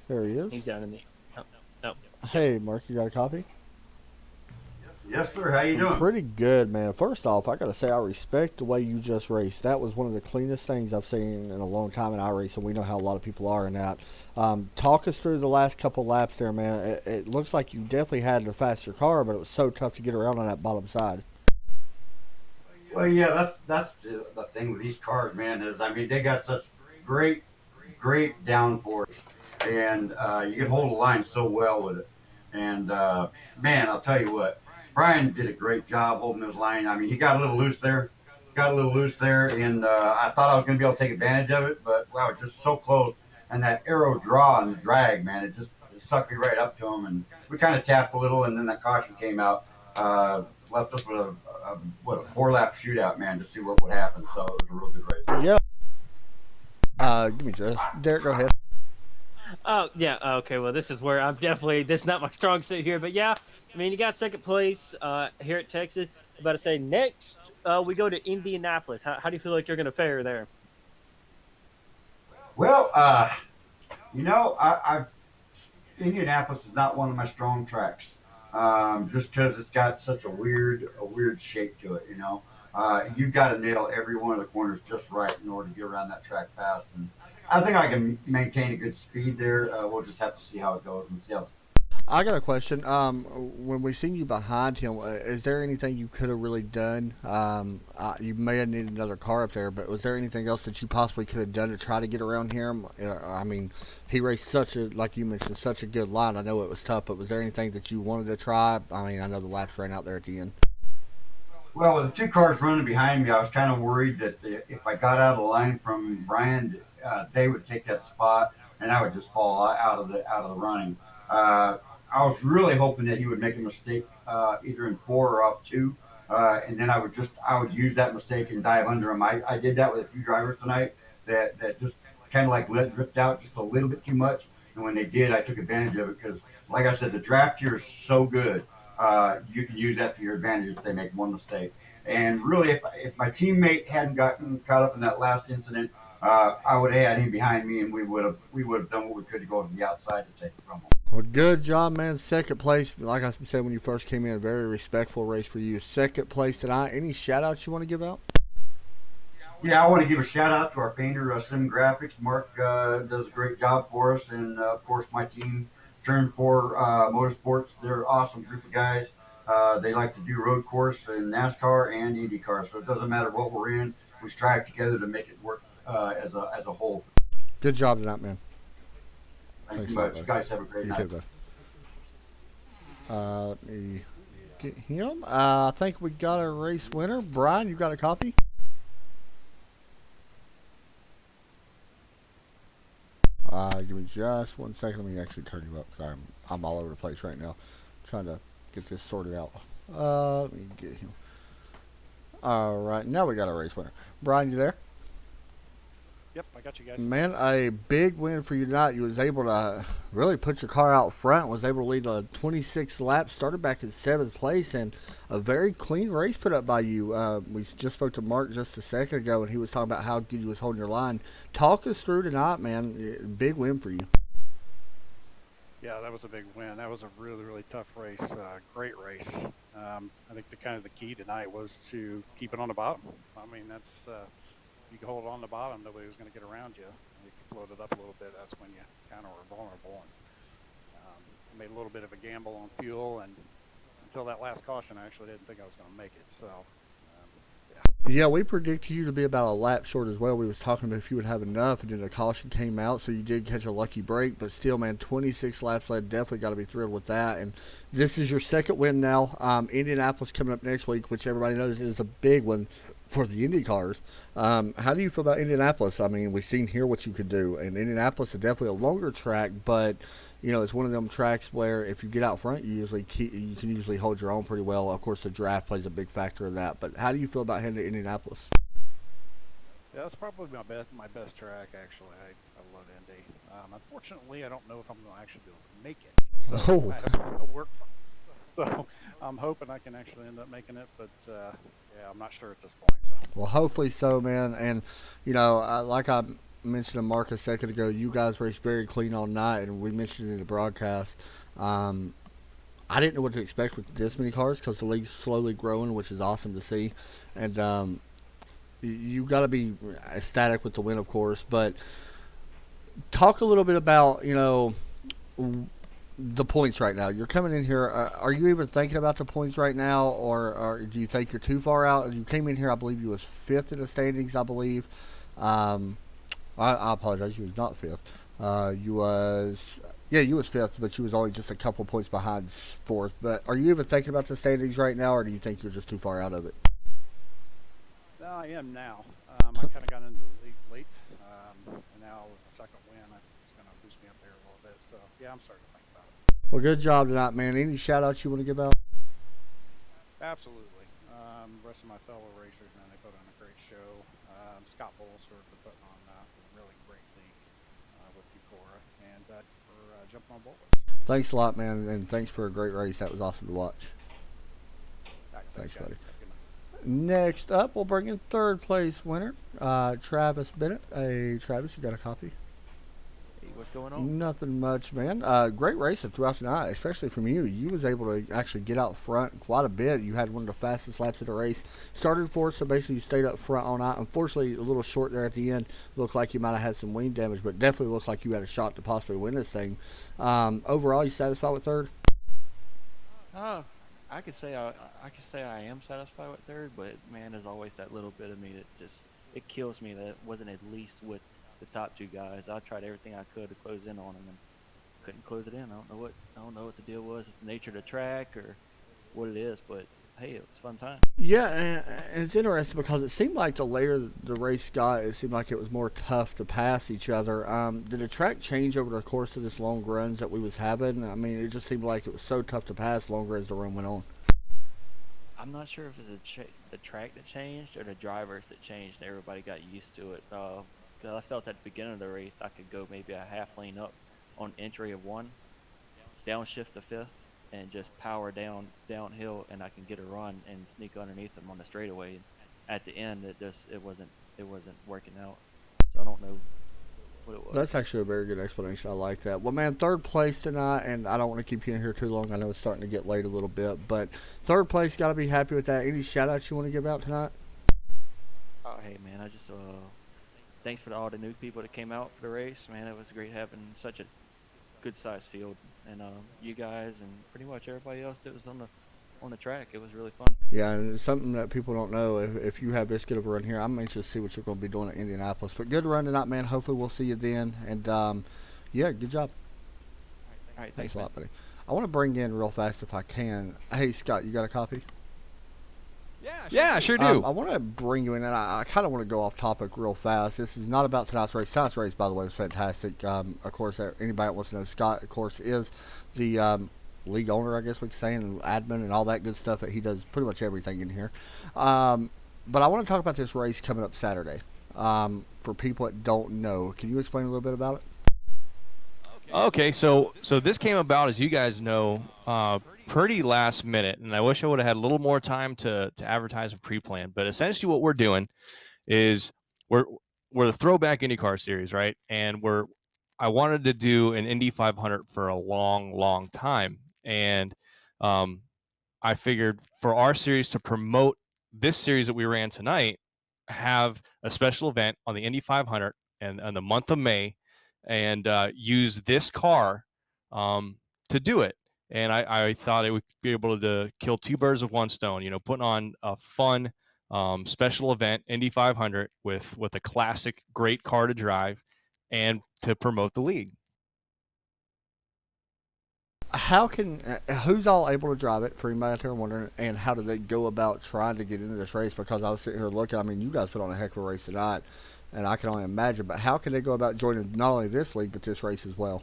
There he is. He's down in the. No. Hey, Mark, you got a copy? Yes, sir. How you doing? Pretty good, man. First off, I got to say I respect the way you just raced. That was one of the cleanest things I've seen in a long time in iRacing, and we know how a lot of people are in that. Talk us through the last couple laps there, man. It looks like you definitely had a faster car, but it was so tough to get around on that bottom side. Well, yeah, that's the thing with these cars, man. Is they got such great downforce, and you can hold the line so well with it. And man, I'll tell you what. Brian did a great job holding his line. He got a little loose there. And I thought I was going to be able to take advantage of it, but wow, just so close. And that arrow draw and drag, man, it sucked me right up to him. And we kind of tapped a little, and then that caution came out, left us with a 4-lap shootout, man, to see what would happen. So it was a real good race. Yeah. Give me just Derek, go ahead. Oh, yeah. Okay, well, this is where this is not my strong suit here, but yeah. You got second place here at Texas. I'm about to say, next we go to Indianapolis. How do you feel like you're going to fare there? Well, Indianapolis is not one of my strong tracks, just because it's got such a weird shape to it. You've got to nail every one of the corners just right in order to get around that track fast. And I think I can maintain a good speed there. We'll just have to see how it goes and see how. I got a question. When we seen you behind him, is there anything you could have really done? You may have needed another car up there, but was there anything else that you possibly could have done to try to get around him? I mean, he raced such a, like you mentioned, such a good line. I know it was tough, but was there anything that you wanted to try? I mean, I know the laps ran out there at the end. Well, with the two cars running behind me, I was kind of worried that if I got out of the line from Brian, they would take that spot, and I would just fall out of the running. Uh, I was really hoping that he would make a mistake either in four or off two, and then I would use that mistake and dive under him. I did that with a few drivers tonight that just kind of like ripped out just a little bit too much, and when they did, I took advantage of it because, like I said, the draft here is so good. You can use that to your advantage if they make one mistake. And really, if my teammate hadn't gotten caught up in that last incident, I would have had him behind me, and we would have done what we could to go to the outside to take it from him. Well, good job, man. Second place, like I said when you first came in, very respectful race for you. Second place tonight. Any shout outs you want to give out? Yeah, I want to give a shout out to our painter, Sim Graphics. Mark does a great job for us, and of course my team, Turn 4 Motorsports. They're an awesome group of guys. They like to do road course and NASCAR and IndyCar, so it doesn't matter what we're in. We strive together to make it work as a whole. Good job tonight, man. Thank you much. You guys have a great You night. too, bud. Let me get him. I think we got a race winner. Brian, you got a copy? Give me just 1 second. Let me actually turn you up because I'm all over the place right now, trying to get this sorted out. Let me get him. All right, now we got a race winner. Brian, you there? Yep, I got you guys. Man, a big win for you tonight. You was able to really put your car out front, was able to lead a 26 laps, started back in 7th place, and a very clean race put up by you. We just spoke to Mark just a second ago, and he was talking about how good you was holding your line. Talk us through tonight, man. Big win for you. Yeah, that was a big win. That was a really, really tough race. Great race. I think the key tonight was to keep it on the bottom. I mean, that's you can hold it on the bottom, nobody was going to get around you. If you float it up a little bit, that's when you kind of were vulnerable. And made a little bit of a gamble on fuel, and until that last caution, I actually didn't think I was going to make it. So, Yeah, we predicted you to be about a lap short as well. We was talking about if you would have enough, and then the caution came out, so you did catch a lucky break. But still, man, 26 laps led. Definitely got to be thrilled with that. And this is your second win now. Indianapolis coming up next week, which everybody knows is the big one for the Indy cars. How do you feel about Indianapolis? I mean, we've seen here what you could do, and Indianapolis is definitely a longer track, but you know it's one of them tracks where if you get out front, you can usually hold your own pretty well. Of course, the draft plays a big factor in that. But how do you feel about heading to Indianapolis? yeah, that's probably my best track actually. I love Indy. Unfortunately, I don't know if I'm going to actually be able to make it. So Oh. I have a work. So I'm hoping I can actually end up making it, but yeah, I'm not sure at this point. So. Well, hopefully so, man. And, you know, like I mentioned to Mark a second ago, you guys raced very clean all night, and we mentioned it in the broadcast. I didn't know what to expect with this many cars because the league's slowly growing, which is awesome to see. And you got to be ecstatic with the win, of course. But talk a little bit about, you know, the points right now. You're coming in here. Are you even thinking about the points right now, or do you think you're too far out? You came in here, I believe you was 5th in the standings, I believe. I apologize, you was not 5th. You was 5th, but you was only just a couple points behind 4th. But are you even thinking about the standings right now, or do you think you're just too far out of it? No, I am now. I kind of got into the league late, and now with the second win, it's going to boost me up there a little bit. So yeah, I'm starting to think about it. Well, good job tonight, man. Any shout outs you want to give out? Absolutely. The rest of my fellow racers, man, they put on a great show. Scott Bowles for putting on a really great league with Bucora, and for jumping on board with us. Thanks a lot, man, and thanks for a great race. That was awesome to watch. Thanks, guys. buddy. Have a good night. Next up, we'll bring in 3rd place winner, Travis Bennett. Hey, Travis, you got a copy? Hey, what's going on? Nothing much, man. Great racing throughout the night, especially from you. You was able to actually get out front quite a bit. You had one of the fastest laps of the race. Started 4th, so basically you stayed up front all night. Unfortunately, a little short there at the end. Looked like you might have had some wing damage, but definitely looked like you had a shot to possibly win this thing. Overall, you satisfied with 3rd? Oh, I could say I am satisfied with third, but man, there's always that little bit of me that just it kills me that it wasn't at least with the top two guys. I tried everything I could to close in on them and couldn't close it in. I don't know what the deal was. It's the nature of the track or what it is, but hey, it was a fun time. Yeah, and it's interesting because it seemed like the later the race got, it seemed like it was more tough to pass each other. Did the track change over the course of this long runs that we was having? I mean, it just seemed like it was so tough to pass longer as the run went on. I'm not sure if it's the track that changed or the drivers that changed and everybody got used to it. 'Cause I felt at the beginning of the race I could go maybe a half lane up on entry of one, downshift to fifth, and just power downhill, and I can get a run and sneak underneath them on the straightaway. And at the end, it wasn't working out. So I don't know what it was. That's actually a very good explanation. I like that. Well, man, third place tonight, and I don't want to keep you in here too long. I know it's starting to get late a little bit, but third place, got to be happy with that. Any shout outs you want to give out tonight? Oh, hey man, I just thanks for all the new people that came out for the race. Man, it was great having such a good sized field, and you guys and pretty much everybody else that was on the track. It was really fun. Yeah, and it's something that people don't know. If you have this good of a run here, I'm anxious to see what you're going to be doing at Indianapolis. But good run tonight, man. Hopefully, we'll see you then. And yeah, good job. All right, Thanks thanks, a man. lot, buddy. I want to bring in real fast if I can. Hey, Scott, you got a copy? Yeah, I sure do. I want to bring you in, and I kind of want to go off topic real fast. This is not about tonight's race. Tonight's race, by the way, was fantastic. Of course, anybody that wants to know, Scott, of course, is the league owner, I guess we could say, and admin and all that good stuff. That he does pretty much everything in here. But I want to talk about this race coming up Saturday. For people that don't know, can you explain a little bit about it? Okay, so this came about, as you guys know, pretty last minute, and I wish I would have had a little more time to advertise and pre-plan. But essentially, what we're doing is we're we're the Throwback Indycar series, right? And I wanted to do an Indy 500 for a long, long time, and um, I figured for our series to promote this series that we ran tonight, have a special event on the Indy 500 and the month of May, and use this car to do it. And I thought it would be able to kill two birds with one stone. You know, putting on a fun special event, Indy 500, with a classic, great car to drive, and to promote the league. How can who's all able to drive it for anybody out there wondering, and how do they go about trying to get into this race? Because I was sitting here looking. I mean, you guys put on a heck of a race tonight, and I can only imagine. But how can they go about joining not only this league but this race as well?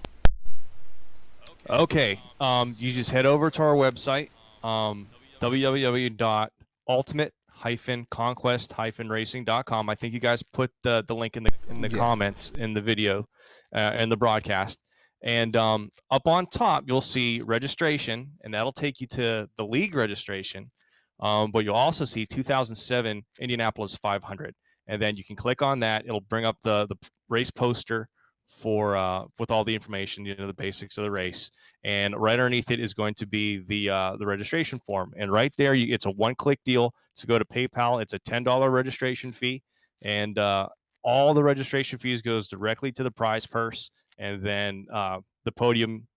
Okay. You just head over to our website, www.ultimate-conquest-racing.com. I think you guys put the link in the Yeah. comments in the video and the broadcast. And up on top, you'll see registration, and that'll take you to the league registration. But you'll also see 2007 Indianapolis 500, and then you can click on that. It'll bring up the race poster for with all the information, the basics of the race. And right underneath it is going to be the registration form. And right there, it's a one-click deal to go to PayPal. It's a $10 registration fee, and all the registration fees goes directly to the prize purse, and then the podium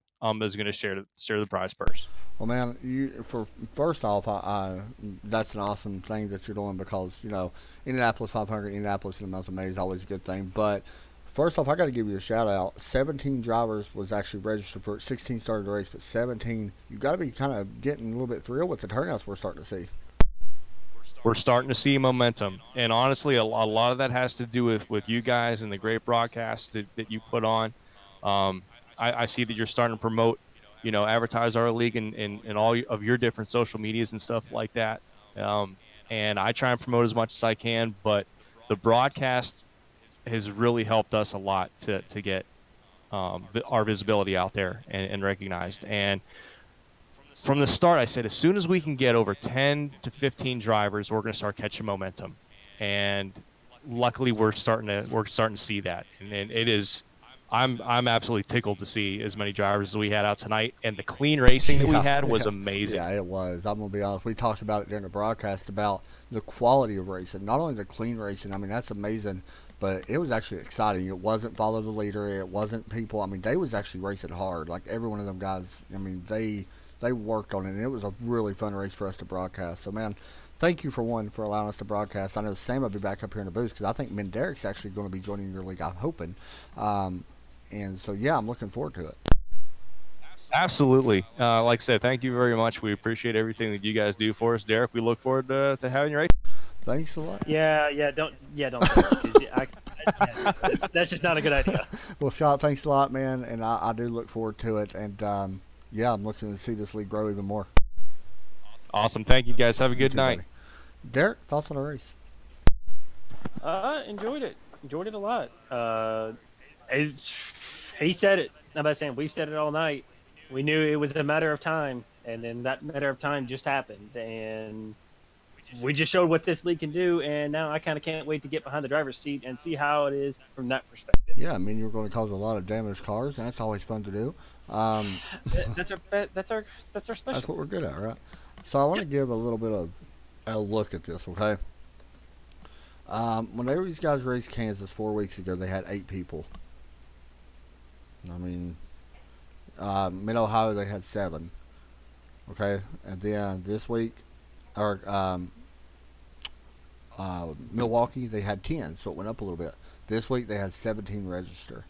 is going to share the prize purse. Well, man, you for first off, that's an awesome thing that you're doing because Indianapolis 500, Indianapolis in the month of May is always a good thing. But first off, I got to give you a shout out. 17 drivers was actually registered for it. 16 started the race, but 17. You got to be kind of getting a little bit thrilled with the turnouts we're starting to see. We're starting to see momentum, and honestly, a lot of that has to do with you guys and the great broadcasts that you put on. I see that you're starting to promote, advertise our league in all of your different social medias and stuff like that. And I try and promote as much as I can, but the broadcast has really helped us a lot to get our visibility out there and recognized. And from the start, I said, as soon as we can get over 10 to 15 drivers, we're going to start catching momentum. And luckily, we're starting to see that. And it is, I'm absolutely tickled to see as many drivers as we had out tonight. And the clean racing that we had was amazing. Yeah, it was. I'm going to be honest. We talked about it during the broadcast about the quality of racing. Not only the clean racing, I mean, that's amazing, but it was actually exciting. It wasn't follow the leader. It wasn't people. I mean, they was actually racing hard. Like every one of them guys, I mean, they they worked on it, and it was a really fun race for us to broadcast. So, man, thank you for allowing us to broadcast. I know Sam will be back up here in the booth because I think Derek's actually going to be joining your league. I'm hoping, and so yeah, I'm looking forward to it. Absolutely. Like I said, thank you very much. We appreciate everything that you guys do for us, Derek. We look forward to having you race. Thanks a lot. Don't say that, 'cause that's just not a good idea. Well, Scott, thanks a lot, man, and I do look forward to it. And yeah, I'm looking to see this league grow even more. Awesome. Thank you guys. Have a You good too, night. buddy. Derek, thoughts on the race? Enjoyed it. Enjoyed it a lot. He said it. I'm not saying we've said it all night. We knew it was a matter of time, and then that matter of time just happened, and we just showed what this league can do. And now I kind of can't wait to get behind the driver's seat and see how it is from that perspective. Yeah, I mean, you're going to cause a lot of damaged cars, and that's always fun to do. That's our specialty. That's what we're good at, right? So I want to give a little bit of a look at this, okay? Whenever these guys raced Kansas 4 weeks ago, they had 8 people. I mean, Mid-Ohio, they had 7. Okay? And then this week, or Milwaukee, they had 10, so it went up a little bit. This week, they had 17 register.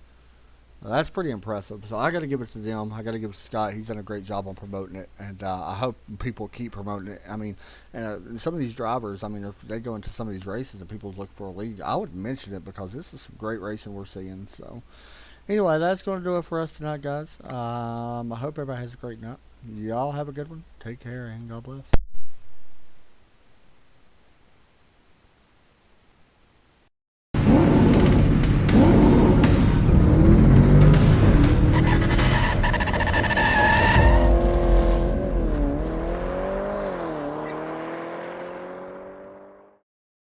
Now, that's pretty impressive. So I got to give it to them. I got to give it to Scott. He's done a great job on promoting it, and I hope people keep promoting it. I mean, and some of these drivers, I mean, if they go into some of these races and people look for a league, I would mention it because this is some great racing we're seeing. So anyway, that's going to do it for us tonight, guys. I hope everybody has a great night. Y'all have a good one. Take care, and God bless.